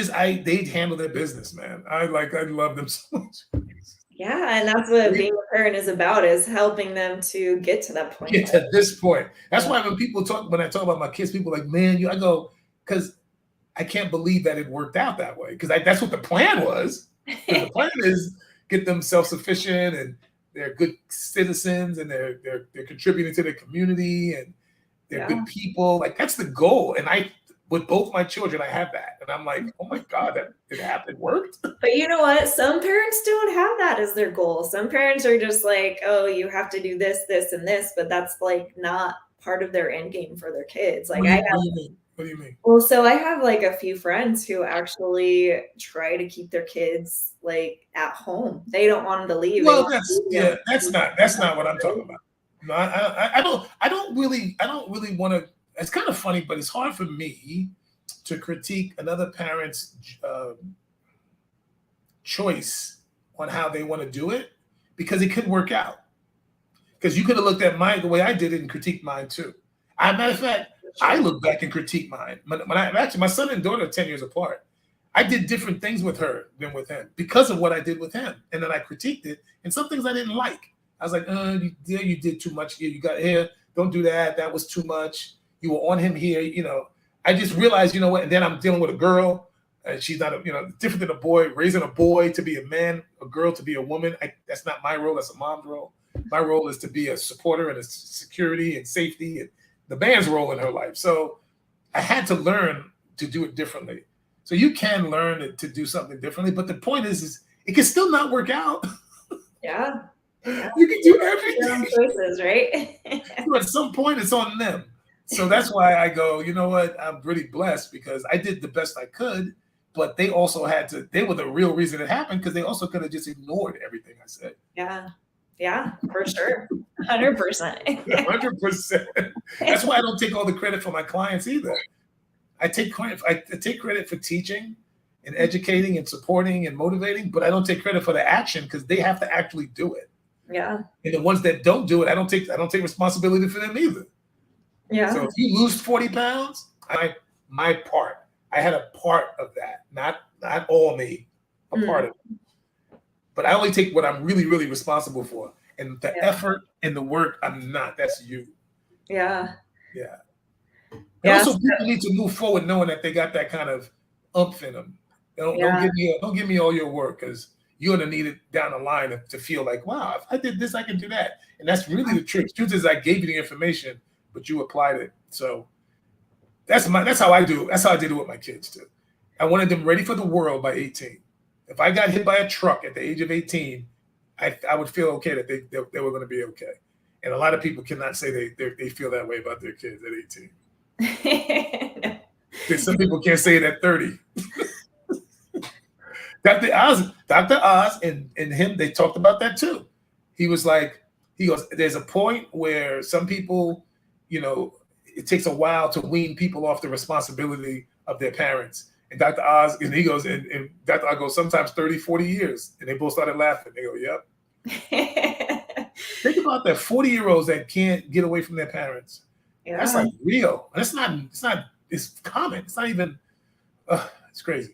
handle their business, man. I love them so much. Yeah, and that's what being a parent is about, is helping them to get to that point. Get to this point. That's why when I talk about my kids, people are like, man, I go, because I can't believe that it worked out that way. Because that's what the plan was. The plan is get them self-sufficient, and they're good citizens, and they're contributing to their community, and they're good people. Like that's the goal. And with both my children, I have that. And I'm like, oh my God, that it happened, worked. But you know what? Some parents don't have that as their goal. Some parents are just like, oh, you have to do this, this, and this, but that's like not part of their end game for their kids. Like What do you mean? Well, so I have like a few friends who actually try to keep their kids like at home. They don't want them to leave. Well, that's not what I'm talking about. No, I don't really want to. It's kind of funny, but it's hard for me to critique another parent's choice on how they want to do it, because it could work out. Because you could have looked at the way I did it and critiqued mine too. Matter of fact, I look back and critique mine. My son and daughter are 10 years apart. I did different things with her than with him because of what I did with him. And then I critiqued it. And some things I didn't like. I was like, you did too much here. You got here. Don't do that. That was too much. You were on him here. I just realized, what? And then I'm dealing with a girl. And she's not, different than a boy. Raising a boy to be a man, a girl to be a woman. That's not my role. That's a mom's role. My role is to be a supporter and a security and safety, and the man's role in her life. So I had to learn to do it differently. So you can learn to do something differently. But the point is it can still not work out. Yeah. You can do everything. Your own choices, right? So at some point, it's on them. So that's why I go, you know what? I'm really blessed because I did the best I could, but they also they were the real reason it happened, because they also could have just ignored everything I said. Yeah, for sure. 100%. 100%. That's why I don't take all the credit for my clients either. I take credit for teaching and educating and supporting and motivating, but I don't take credit for the action, because they have to actually do it. Yeah. And the ones that don't do it, I don't take responsibility for them either. Yeah. So if you lose 40 pounds, my part. I had a part of that, not all me, a part of it. But I only take what I'm really, really responsible for. And the effort and the work, I'm not. That's you. Yeah. Yeah. And also, people need to move forward knowing that they got that kind of umph in them. Don't give me all your work, because you're gonna need it down the line to feel like, wow, if I did this, I can do that. And that's really the truth. The truth is, I gave you the information, but you applied it. So that's how I do. That's how I did it with my kids too. I wanted them ready for the world by 18. If I got hit by a truck at the age of 18, I would feel okay that they were going to be okay. And a lot of people cannot say they feel that way about their kids at 18. Some people can't say it at 30. Dr. Oz and him, they talked about that too. He goes, there's a point where some people, it takes a while to wean people off the responsibility of their parents. And Dr. Oz, and he goes, and Dr. Oz goes, sometimes 30, 40 years. And they both started laughing. They go, yep. Think about that 40-year-olds that can't get away from their parents. Yeah. That's like real. It's common. It's not even, it's crazy.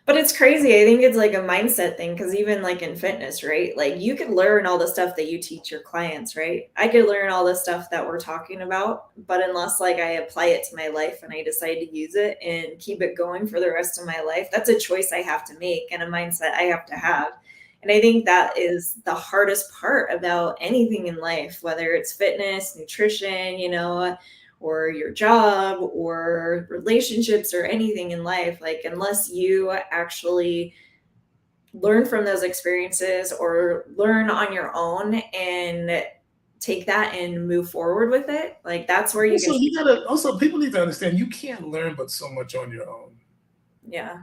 But it's crazy. I think it's like a mindset thing, because even like in fitness, right? Like you could learn all the stuff that you teach your clients, right? I could learn all the stuff that we're talking about, but unless like I apply it to my life and I decide to use it and keep it going for the rest of my life, that's a choice I have to make and a mindset I have to have. And I think that is the hardest part about anything in life, whether it's fitness, nutrition, or your job or relationships or anything in life. Like, unless you actually learn from those experiences or learn on your own and take that and move forward with it, like that's where also people need to understand you can't learn but so much on your own. Yeah.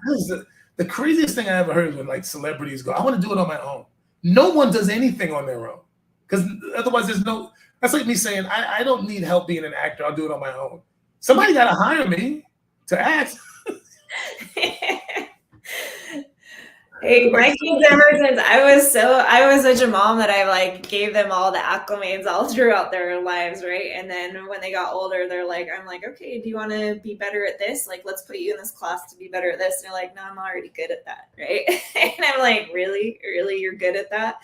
The craziest thing I ever heard when like celebrities go, I want to do it on my own. No one does anything on their own, because otherwise that's like me saying, I don't need help being an actor. I'll do it on my own. Somebody got to hire me to act. Hey, my kids, ever since I was such a mom that I like gave them all the acclimates all throughout their lives, right? And then when they got older, I'm like, okay, do you want to be better at this? Like, let's put you in this class to be better at this. And they're like, no, I'm already good at that, right? And I'm like, really, you're good at that?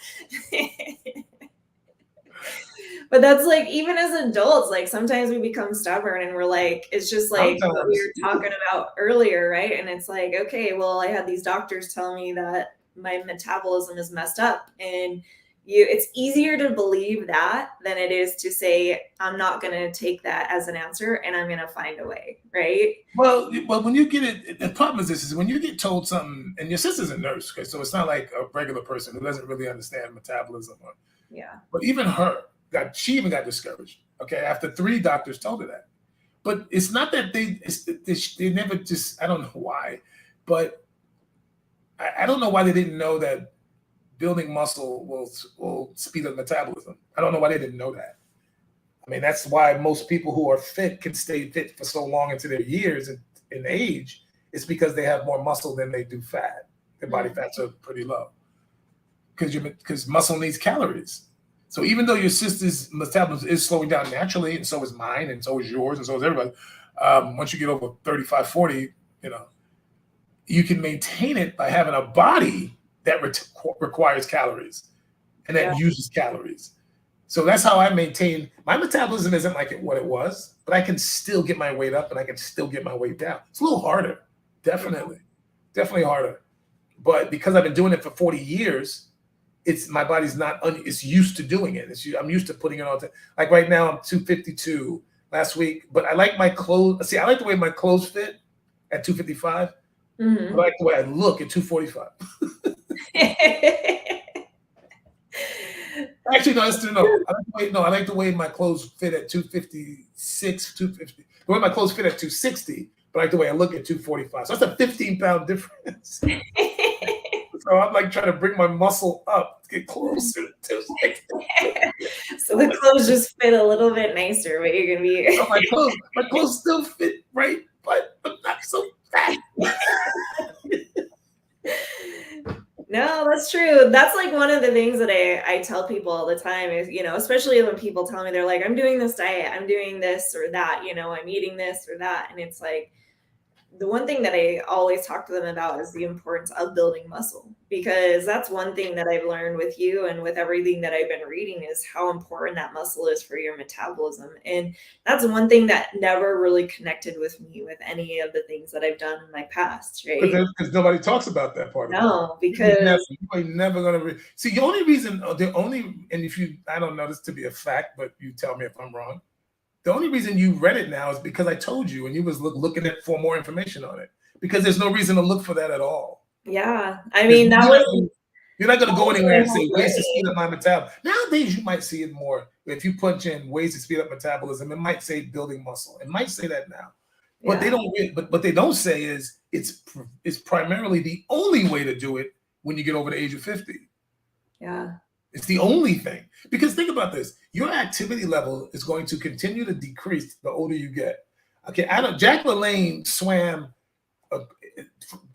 But that's like, even as adults, like sometimes we become stubborn and we're like, it's just like what we were talking about earlier, right? And it's like, okay, well, I had these doctors tell me that my metabolism is messed up, and it's easier to believe that than it is to say, I'm not going to take that as an answer and I'm going to find a way, right? Well, when you get it, the problem is when you get told something, and your sister's a nurse, okay, so it's not like a regular person who doesn't really understand metabolism. But even her, she even got discouraged, okay, after 3 doctors told her that. But it's not that they never just, I don't know why, but I don't know why they didn't know that building muscle will speed up metabolism. I don't know why they didn't know that. I mean, that's why most people who are fit can stay fit for so long into their years in age. It's because they have more muscle than they do fat. Their body fats are pretty low because muscle needs calories. So even though your sister's metabolism is slowing down naturally, and so is mine, and so is yours, and so is everybody, once you get over 35, 40, you can maintain it by having a body that requires calories and that uses calories. So that's how I maintain. My metabolism isn't like what it was, but I can still get my weight up and I can still get my weight down. It's a little harder, definitely harder. But because I've been doing it for 40 years, my body's it's used to doing it. I'm used to putting it on. Like right now, I'm 252 last week, but I like my clothes. See, I like the way my clothes fit at 255. Mm-hmm. I like the way I look at 245. Actually, no. I like the way my clothes fit at 256, 250. The way my clothes fit at 260, but I like the way I look at 245. So that's a 15-pound difference. So I'm like trying to bring my muscle up to get closer to 260. So the clothes just fit a little bit nicer, but you're gonna be. So my clothes still fit right, but I'm not so fat. No, that's true. That's like one of the things that I tell people all the time is, especially when people tell me they're like, I'm doing this diet, I'm doing this or that, I'm eating this or that. And it's like, the one thing that I always talk to them about is the importance of building muscle, because that's one thing that I've learned with you and with everything that I've been reading is how important that muscle is for your metabolism. And that's one thing that never really connected with me with any of the things that I've done in my past, right? Because nobody talks about that part. No, because you're never going to see the only reason, and if you, I don't know this to be a fact, but you tell me if I'm wrong. The only reason you read it now is because I told you and you was looking for more information on it. because there's no reason to look for that at all. Yeah. I mean, that was. You're not going to go anywhere and say ways to Right. speed up my metabolism. Nowadays, you might see it more. If you punch in ways to speed up metabolism, it might say building muscle. It might say that now. But they don't. But what they don't say is it's primarily the only way to do it when you get over the age of 50. Yeah. It's the only thing. Because think about this: your activity level is going to continue to decrease the older you get. Okay, Jack LaLanne swam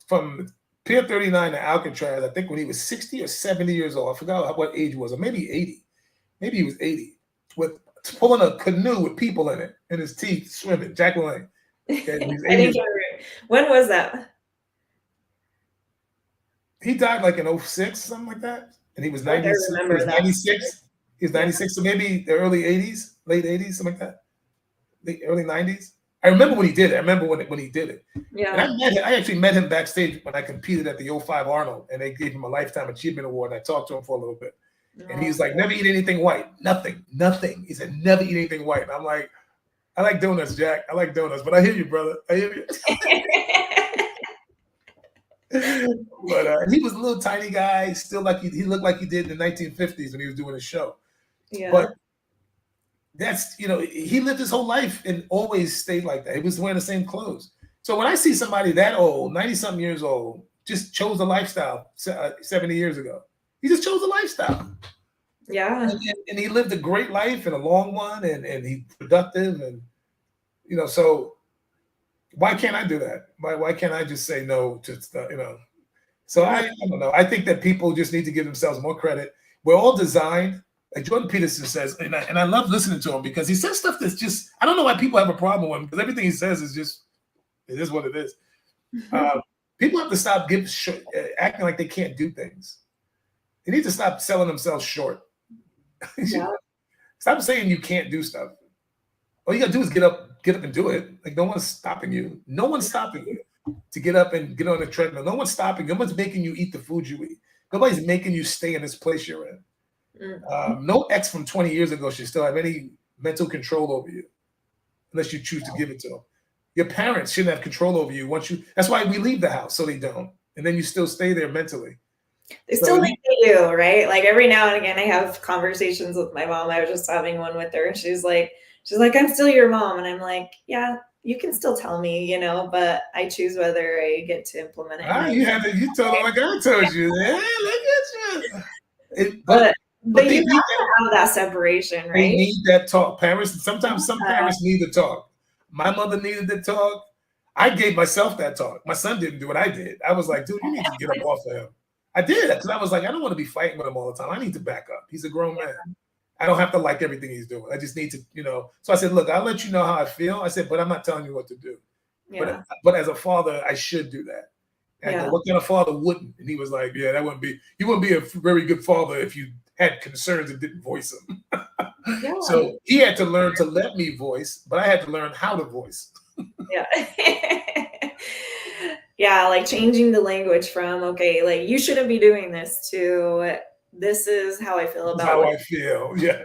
from Pier 39 to Alcatraz, I think when he was 60 or 70 years old. I forgot what age he was, or maybe 80. Maybe he was 80, with pulling a canoe with people in it, in his teeth, swimming. Jack LaLanne. Okay, I think when was that? He died like in 06, something like that. And he was 96. I remember that. 96. He was 96, so maybe the early 80s, late 80s, something like that. The early 90s. I remember when he did it. I remember when he did it. Yeah. And I actually met him backstage when I competed at the 05 Arnold, and they gave him a Lifetime Achievement Award, and I talked to him for a little bit. And he was like, never eat anything white. Nothing. He said, never eat anything white. And I'm like, I like donuts, Jack. I like donuts, but I hear you, brother. I hear you. But he was a little tiny guy, still like he looked like he did in the 1950s when he was doing his show. Yeah. But that's, he lived his whole life and always stayed like that. He was wearing the same clothes. So when I see somebody that old, 90-something years old, just chose a lifestyle 70 years ago. He just chose a lifestyle. Yeah. And he lived a great life and a long one, and he's productive, and so why can't I do that? Why can't I just say no to So I don't know. I think that people just need to give themselves more credit. We're all designed, like Jordan Peterson says, and I love listening to him because he says stuff that's just, I don't know why people have a problem with him, because everything he says is just, it is what it is. People have to stop acting like they can't do things. They need to stop selling themselves short. Yeah. Stop saying you can't do stuff. All you gotta do is get up and do it. Like, no one's stopping you. No one's stopping you to get up and get on the treadmill. No one's stopping you. No one's making you eat the food you eat. Nobody's making you stay in this place you're in. No ex from 20 years ago should still have any mental control over you, unless you choose to give it to them. Your parents shouldn't have control over you that's why we leave the house, so they don't. And then you still stay there mentally. They still think they do, right? Like every now and again, I have conversations with my mom. I was just having one with her, and she's like, I'm still your mom. And I'm like, yeah, you can still tell me, but I choose whether I get to implement it. You told her like I told you. Yeah, look at you. But you have to have that separation, right? They need that talk. Sometimes some parents need the talk. My mother needed the talk. I gave myself that talk. My son didn't do what I did. I was like, dude, you need to get up off of him. I did, because I was like, I don't want to be fighting with him all the time. I need to back up. He's a grown man. I don't have to like everything he's doing. I just need to, So I said, look, I'll let you know how I feel. I said, but I'm not telling you what to do. Yeah. But as a father, I should do that. And I go, what kind of father wouldn't? And he was like, yeah, you wouldn't be a very good father if you had concerns and didn't voice them. Yeah. So he had to learn to let me voice, but I had to learn how to voice. Yeah. Yeah, like changing the language from, okay, like you shouldn't be doing this, to this is how I feel about how I feel. Yeah.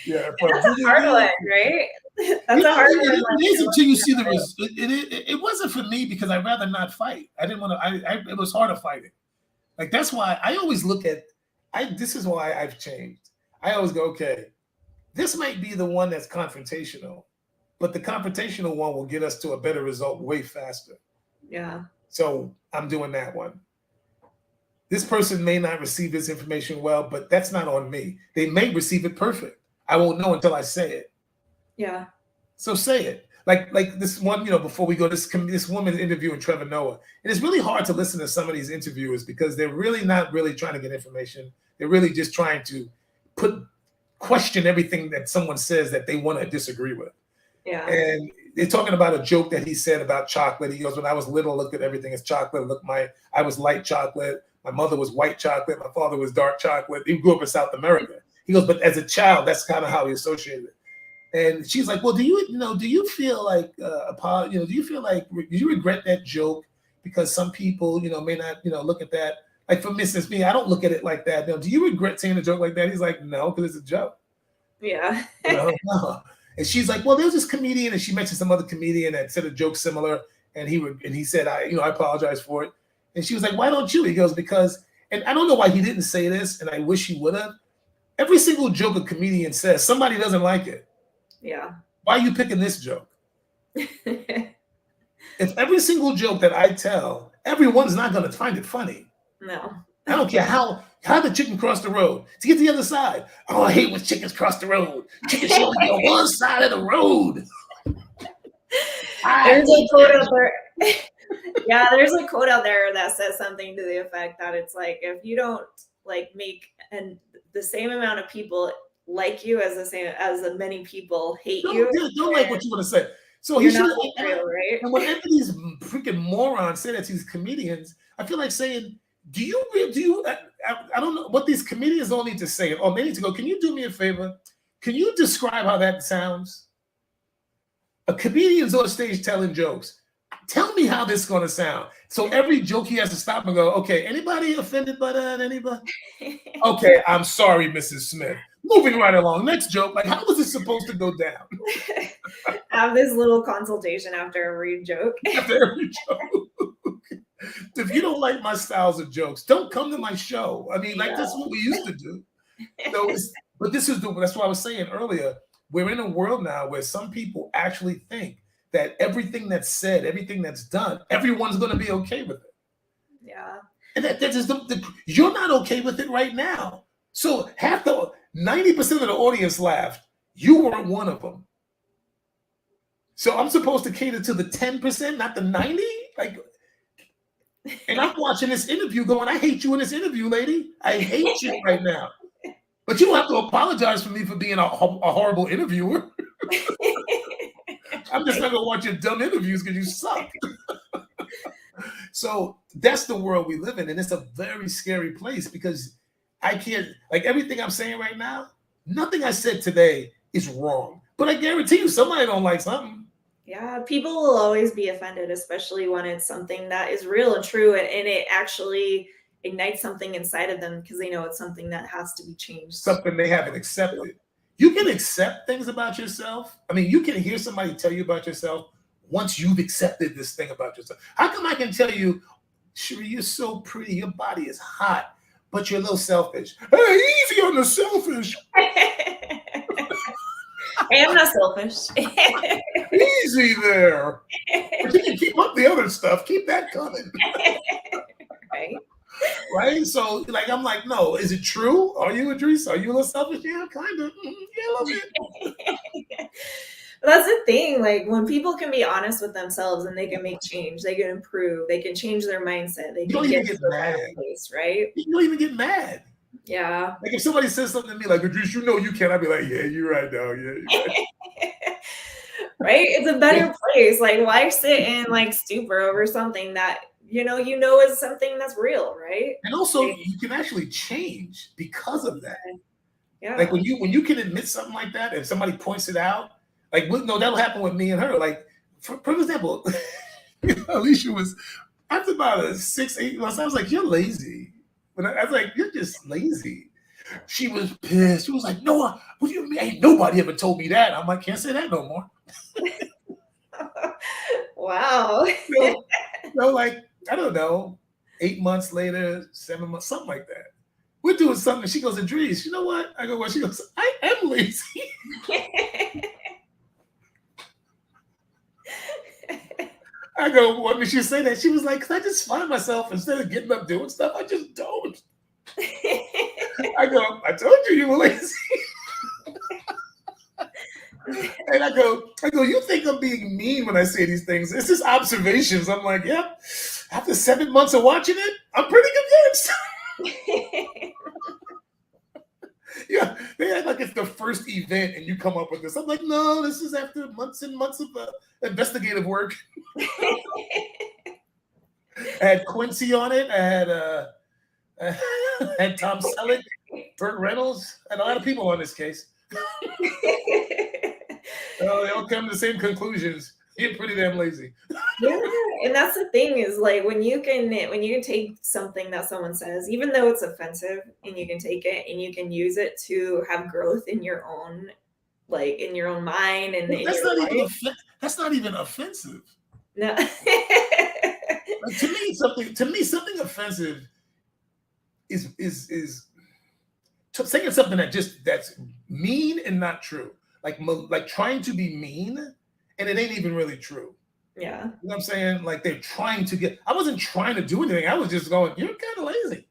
Yeah. That's a hard one, right? That's a hard one. It is until you see the result. It wasn't for me because I'd rather not fight. I didn't want to, it was hard to fight it. Like, that's why I always look at, this is why I've changed. I always go, okay, this might be the one that's confrontational, but the confrontational one will get us to a better result way faster. Yeah. So I'm doing that one. This person may not receive this information well, but that's not on me. They may receive it perfect. I won't know until I say it. Yeah. So say it. Like this one, before we go, this woman interviewing Trevor Noah. And it's really hard to listen to some of these interviewers because they're really not really trying to get information. They're really just trying to question everything that someone says that they want to disagree with. Yeah. And they're talking about a joke that he said about chocolate. He goes, when I was little, I looked at everything as chocolate. I was light chocolate. My mother was white chocolate. My father was dark chocolate. He grew up in South America. He goes, but as a child, that's kind of how he associated it. And she's like, well, do you feel like, do you regret that joke? Because some people, may not, look at that. Like, for instance, me, I don't look at it like that. Do you regret saying a joke like that? He's like, no, because it's a joke. Yeah. No. And she's like, well, there's this comedian, and she mentioned some other comedian that said a joke similar. and he said, I apologize for it. And she was like, why don't you? He goes, because, and I don't know why he didn't say this, and I wish he would have. Every single joke a comedian says, somebody doesn't like it. Yeah. Why are you picking this joke? If every single joke that I tell, everyone's not going to find it funny. No. I don't care how the chicken crossed the road to get to the other side. Oh, I hate when chickens cross the road. Chickens should only be on one side of the road. There's a quote out there. Yeah, there's a quote out there that says something to the effect that it's like, if you don't like make the same amount of people like you as many people hate you, don't like what you want to say. So he should, right? And whenever these freaking morons say that to these comedians, I feel like saying, do you? I don't know what these comedians don't need to say. Or they need to go, can you do me a favor? Can you describe how that sounds? A comedian's on stage telling jokes. Tell me how this is going to sound. So every joke he has to stop and go, okay, anybody offended by that? Anybody? Okay, I'm sorry, Mrs. Smith. Moving right along. Next joke. Like, how was it supposed to go down? Have this little consultation after every joke. After every joke. If you don't like my styles of jokes, don't come to my show. I mean, like, that's what we used to do. So but that's what I was saying earlier. We're in a world now where some people actually think that everything that's said, everything that's done, everyone's going to be okay with it. Yeah. And that is you're not okay with it right now. So 90% of the audience laughed. You weren't one of them. So I'm supposed to cater to the 10%, not the 90%? Like, and I'm watching this interview going, I hate you in this interview, lady. I hate you right now. But you don't have to apologize for me for being a horrible interviewer. I'm just not going to watch your dumb interviews because you suck. So that's the world we live in. And it's a very scary place because I can't, like everything I'm saying right now, nothing I said today is wrong. But I guarantee you somebody don't like something. Yeah, people will always be offended, especially when it's something that is real and true and it actually ignites something inside of them because they know it's something that has to be changed. Something they haven't accepted. You can accept things about yourself. I mean, you can hear somebody tell you about yourself once you've accepted this thing about yourself. How come I can tell you, Sheree, you're so pretty, your body is hot, but you're a little selfish. Hey, easy on the selfish. I am not selfish. Easy there. But you can keep up the other stuff. Keep that coming. Right. Right? So, like, I'm like, no, is it true? Are you, Idris? Are you a little selfish? Yeah, kind of. Yeah, a little bit. That's the thing. Like, when people can be honest with themselves and they can make change, they can improve, they can change their mindset, they can get to a better place, right? You don't even get mad. Yeah. Like, if somebody says something to me, like, Idris, you know you can, I'd be like, yeah, you're right, dog. Yeah, you're right. Right? It's a better place. Like, why sit and like stupor over something that you know is something that's real, right? And also, you can actually change because of that. Yeah. Like when you can admit something like that, and somebody points it out, like no, that'll happen with me and her. Like, for example, Alicia was after about 6-8 months, I was like, "You're lazy." I was like, "You're just lazy." She was pissed. She was like, "No, what do you mean? Ain't nobody ever told me that." I'm like, "Can't say that no more." Wow. So, like, I don't know, 8 months later, 7 months, something like that. We're doing something. She goes, Idris, you know what? I go, well, she goes, I am lazy. I go, what did she say that? She was like, 'cause I just find myself, instead of getting up doing stuff, I just don't. I go, I told you were lazy. And I go, you think I'm being mean when I say these things? It's just observations. I'm like, yep. After 7 months of watching it, I'm pretty convinced. Yeah, they act like it's the first event and you come up with this. I'm like, no, this is after months and months of investigative work. I had Quincy on it. I had Tom Selleck, Burt Reynolds, and a lot of people on this case. They all come to the same conclusions. You're pretty damn lazy. Yeah, and that's the thing is like when you can take something that someone says, even though it's offensive, and you can take it and you can use it to have growth in your own, like in your own mind and that's not even offensive. No. Like, to me something offensive is saying something that's mean and not true. Like trying to be mean and it ain't even really true. Yeah. You know what I'm saying? Like they're trying to get. I wasn't trying to do anything. I was just going. You're kind of lazy.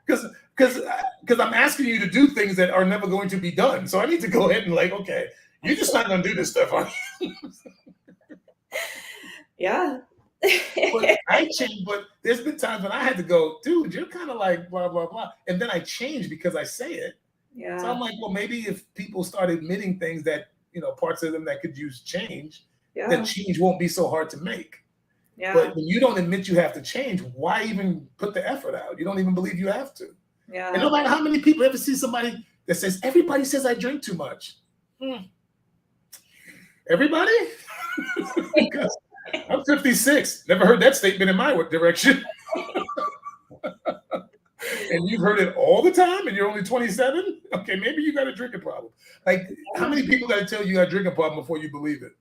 Because I'm asking you to do things that are never going to be done. So I need to go ahead and like, okay, you're just not going to do this stuff, are you? Yeah. But I changed. But there's been times when I had to go, dude, you're kind of like blah blah blah, and then I change because I say it. Yeah. So I'm like, well, maybe if people start admitting things that parts of them that could use change, Yeah. that change won't be so hard to make. Yeah. But when you don't admit you have to change, why even put the effort out? You don't even believe you have to. Yeah. And no matter how many people ever see somebody that says, everybody says I drink too much. Everybody? I'm 56. Never heard that statement in my direction. And you've heard it all the time and you're only 27? Okay, maybe you got a drinking problem. Like, how many people got to tell you got a drinking problem before you believe it?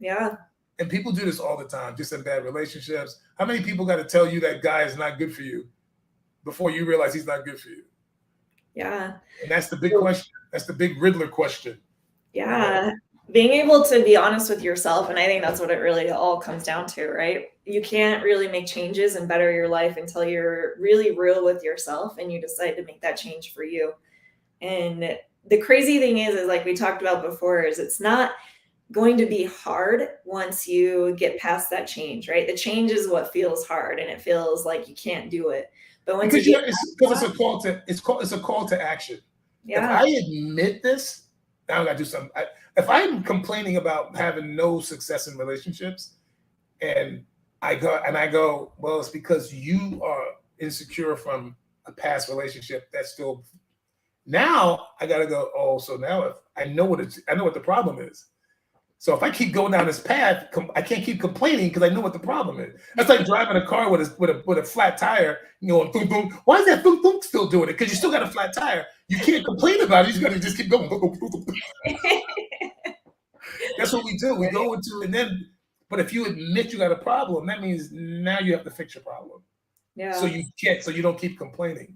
Yeah. And people do this all the time, just in bad relationships. How many people got to tell you that guy is not good for you before you realize he's not good for you? Yeah. And that's the big question. That's the big Riddler question. Yeah. Being able to be honest with yourself. And I think that's what it really all comes down to, right? You can't really make changes and better your life until you're really real with yourself and you decide to make that change for you. And the crazy thing is like we talked about before, is it's not going to be hard once you get past that change, right? The change is what feels hard and it feels like you can't do it. But once it's a call to action. Yeah. If I admit this, now I gotta do something. If I'm complaining about having no success in relationships, and I go, well, it's because you are insecure from a past relationship that's still. Now I gotta go. Oh, so now if I know what the problem is. So if I keep going down this path, I can't keep complaining because I know what the problem is. That's like driving a car with a flat tire, going boom boom. Why is that boom boom still doing it? Because you still got a flat tire. You can't complain about it. You got to just keep going. Boom, boom, boom, boom. That's what we do. We go into and then. But if you admit you got a problem, that means now you have to fix your problem. Yeah. So you can't. So you don't keep complaining.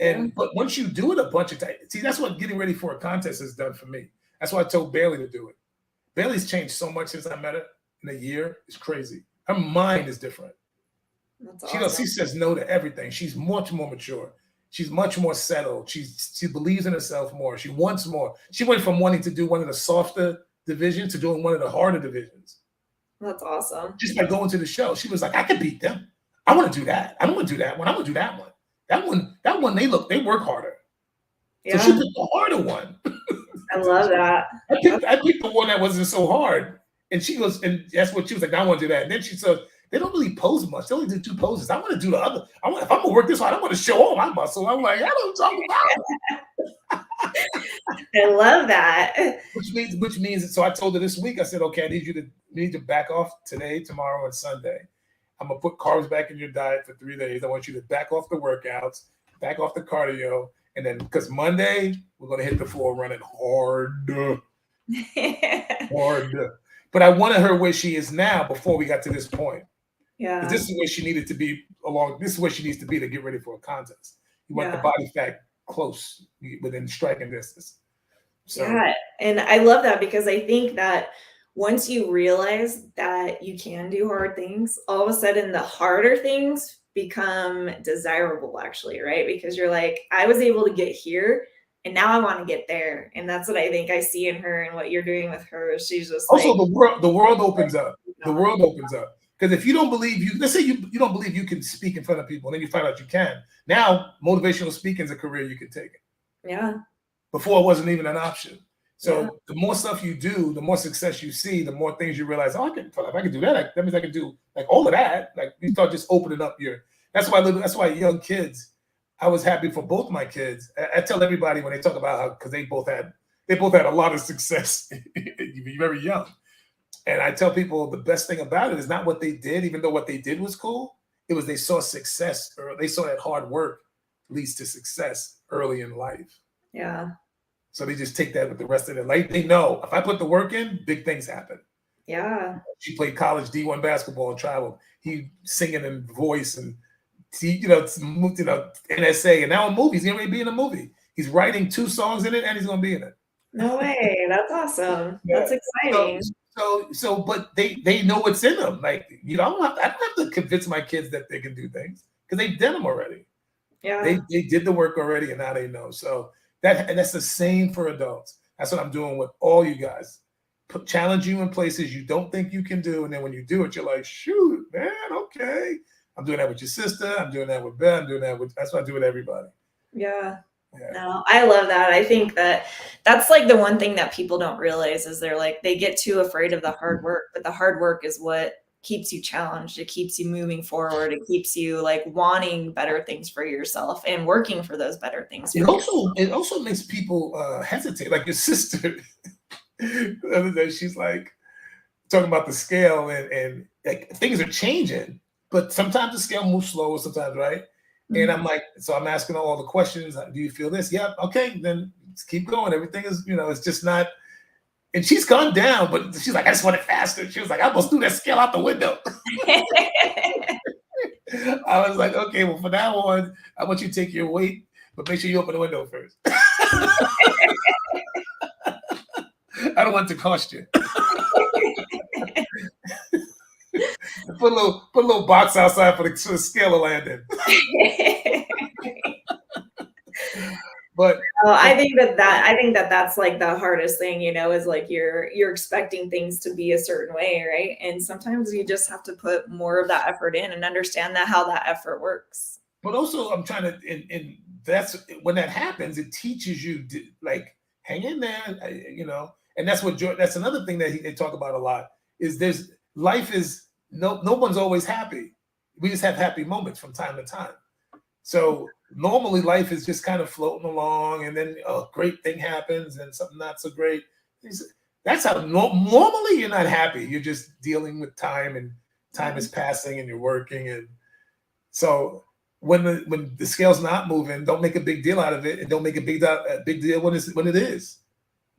And but once you do it a bunch of times, see, that's what getting ready for a contest has done for me. That's why I told Bailey to do it. Bailey's changed so much since I met her in a year. It's crazy. Her mind is different. That's awesome. She says no to everything. She's much more mature. She's much more settled. She believes in herself more. She wants more. She went from wanting to do one of the softer divisions to doing one of the harder divisions. That's awesome. Just by going to the show, she was like, I can beat them. I want to do that. I don't want to do that one. I want to do that one. That one, they work harder. Yeah. So she picked the harder one. I love that. I picked the one that wasn't so hard. And she goes, and that's what she was like, I want to do that. And then she said, they don't really pose much. They only do 2 poses. I want to do the other. If I'm gonna work this hard, I want to show all my muscle. I'm like, I don't talk about I love that. Which means so I told her this week, I said, okay, I need to back off today, tomorrow, and Sunday. I'm gonna put carbs back in your diet for 3 days. I want you to back off the workouts, back off the cardio. And then, because Monday, we're going to hit the floor running hard. But I wanted her where she is now before we got to this point. Yeah. This is where she needed to be this is where she needs to be to get ready for a contest. You want the body fat close within striking distance. So. Yeah. And I love that because I think that once you realize that you can do hard things, all of a sudden the harder things become desirable, actually, right? Because you're like, I was able to get here and now I want to get there. And that's what I think I see in her and what you're doing with her. She's just also the world opens up. The world opens up. Because if you don't believe let's say you don't believe you can speak in front of people and then you find out you can. Now motivational speaking is a career you can take. Yeah. Before it wasn't even an option. So the more stuff you do, the more success you see, the more things you realize, oh, if I can do that, that means I can do like all of that. Like you start just opening up that's why young kids, I was happy for both my kids. I tell everybody when they talk about how, because they both had a lot of success very young. And I tell people the best thing about it is not what they did, even though what they did was cool. It was they saw success, or they saw that hard work leads to success early in life. Yeah. So they just take that with the rest of their life. They know if I put the work in, big things happen. Yeah. She played college D1 basketball and traveled. He singing in voice and NSA, and now a movie. He's going to be in a movie. He's writing 2 songs in it, and he's going to be in it. No way. That's awesome. Yeah. That's exciting. But they know what's in them. Like, I don't have to convince my kids that they can do things because they've done them already. Yeah. They did the work already, and now they know. So that's the same for adults. That's what I'm doing with all you guys. Challenge you in places you don't think you can do, and then when you do it, you're like, shoot, man, okay. I'm doing that with your sister. I'm doing that with Ben. I'm doing that with. That's what I do with everybody. Yeah. Yeah. No, I love that. I think that's like the one thing that people don't realize is they get too afraid of the hard work, but the hard work is what keeps you challenged. It keeps you moving forward. It keeps you like wanting better things for yourself and working for those better things. It also makes people hesitate. Like your sister, the other day, she's like talking about the scale and like things are changing, but sometimes the scale moves slower, sometimes, right? And I'm like, so I'm asking all the questions. Do you feel this? Yeah. Okay. Then let's keep going. Everything is, it's just not. And she's gone down, but she's like, I just want it faster. She was like, I almost threw that scale out the window. I was like, okay, well, for now on, I want you to take your weight, but make sure you open the window first. I don't want it to cost you. Put a little box outside for the scale to land in. But I think that's like the hardest thing, is like you're expecting things to be a certain way, right? And sometimes you just have to put more of that effort in and understand how that effort works. But also, I'm trying to, and that's when that happens, it teaches you to, like, hang in there, and that's that's another thing that they talk about a lot is life is no one's always happy. We just have happy moments from time to time. So normally life is just kind of floating along, and then a great thing happens and something not so great. That's how normally you're not happy. You're just dealing with time, and time is passing, and you're working. And so when the scale's not moving, don't make a big deal out of it, and don't make a big deal when it is.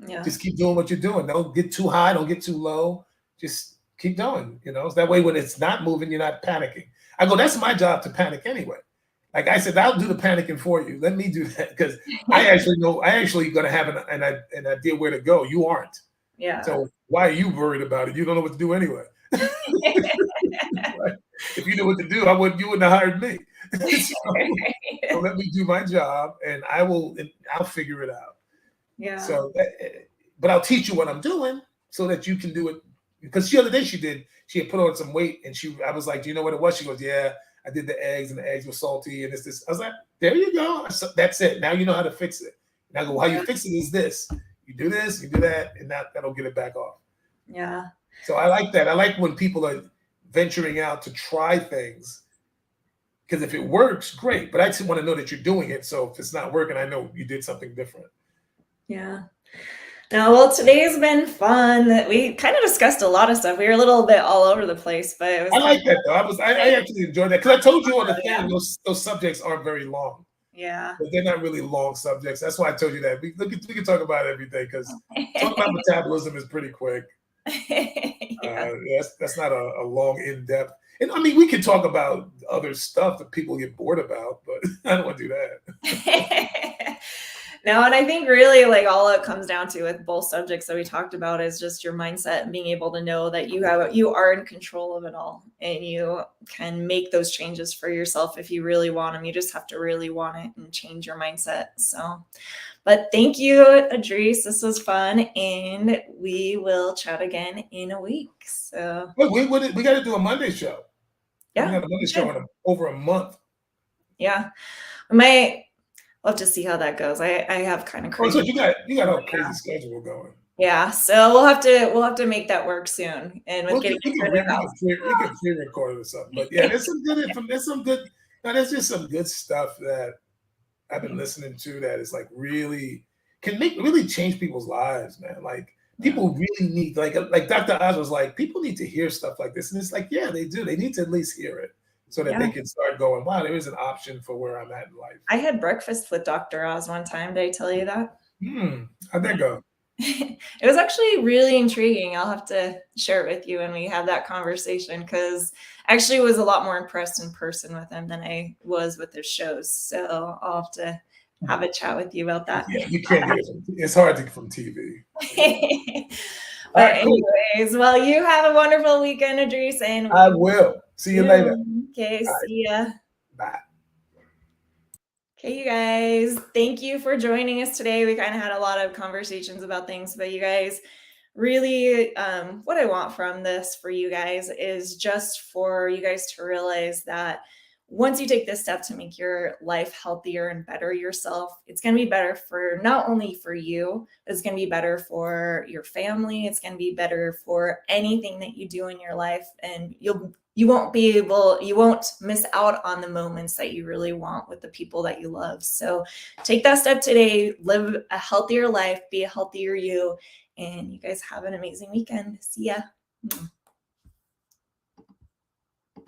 Yeah. Just keep doing what you're doing. Don't get too high. Don't get too low. Just keep going. So that way, when it's not moving, you're not panicking. I go, that's my job to panic anyway. Like I said, I'll do the panicking for you. Let me do that because I actually going to have an idea where to go. You aren't. Yeah. So why are you worried about it? You don't know what to do anyway. Right? If you knew what to do, you wouldn't have hired me. So let me do my job, and I'll figure it out. Yeah. So, but I'll teach you what I'm doing so that you can do it. Because the other day she had put on some weight, and I was like, do you know what it was? She goes, yeah. I did the eggs, and the eggs were salty, and this. I was like, there you go. That's it. Now you know how to fix it. And I go, how you fix it is this. You do this, you do that, and that'll get it back off. Yeah. So I like that. I like when people are venturing out to try things, because if it works, great. But I just want to know that you're doing it. So if it's not working, I know you did something different. Yeah. No, well, today's been fun. We kind of discussed a lot of stuff. We were a little bit all over the place, but it was. I like that though. I actually enjoyed that because I told you on the thing those subjects aren't very long. Yeah. But they're not really long subjects. That's why I told you that. We can talk about everything because talking about metabolism is pretty quick. Yeah. That's not a long, in-depth. And I mean, we can talk about other stuff that people get bored about, but I don't want to do that. No, and I think really like all it comes down to with both subjects that we talked about is just your mindset and being able to know that you are in control of it all, and you can make those changes for yourself if you really want them. You just have to really want it and change your mindset. So, but thank you, Idris. This was fun, and we will chat again in a week. So look, we got to do a Monday show. Yeah, we got a Monday show in over a month. Yeah, we'll have to see how that goes. I have kind of crazy. So you got a crazy schedule going. Yeah, so we'll have to make that work soon. And with getting we can pre-record or something. But yeah, there's just some good stuff that I've been listening to that is like really change people's lives, man. Like people really need like Dr. Oz was like, people need to hear stuff like this. And it's like, yeah, they do. They need to at least hear it. So that they can start going, wow, there is an option for where I'm at in life. I had breakfast with Dr. Oz one time. Did I tell you that? How'd that go? It was actually really intriguing. I'll have to share it with you when we have that conversation, because I actually was a lot more impressed in person with him than I was with his shows. So I'll have to have a chat with you about that. Yeah, you can't get it. It's hard to get from TV. But Alright, cool. anyways, well, you have a wonderful weekend, Idris, and I will. See you later. Okay, All right. see ya. Bye. Okay, you guys, thank you for joining us today. We kind of had a lot of conversations about things, but you guys really, what I want from this for you guys is just for you guys to realize that once you take this step to make your life healthier and better yourself, it's going to be better for not only for you, but it's going to be better for your family. It's going to be better for anything that you do in your life, and you won't miss out on the moments that you really want with the people that you love. So take that step today, live a healthier life, be a healthier you, and you guys have an amazing weekend. See ya.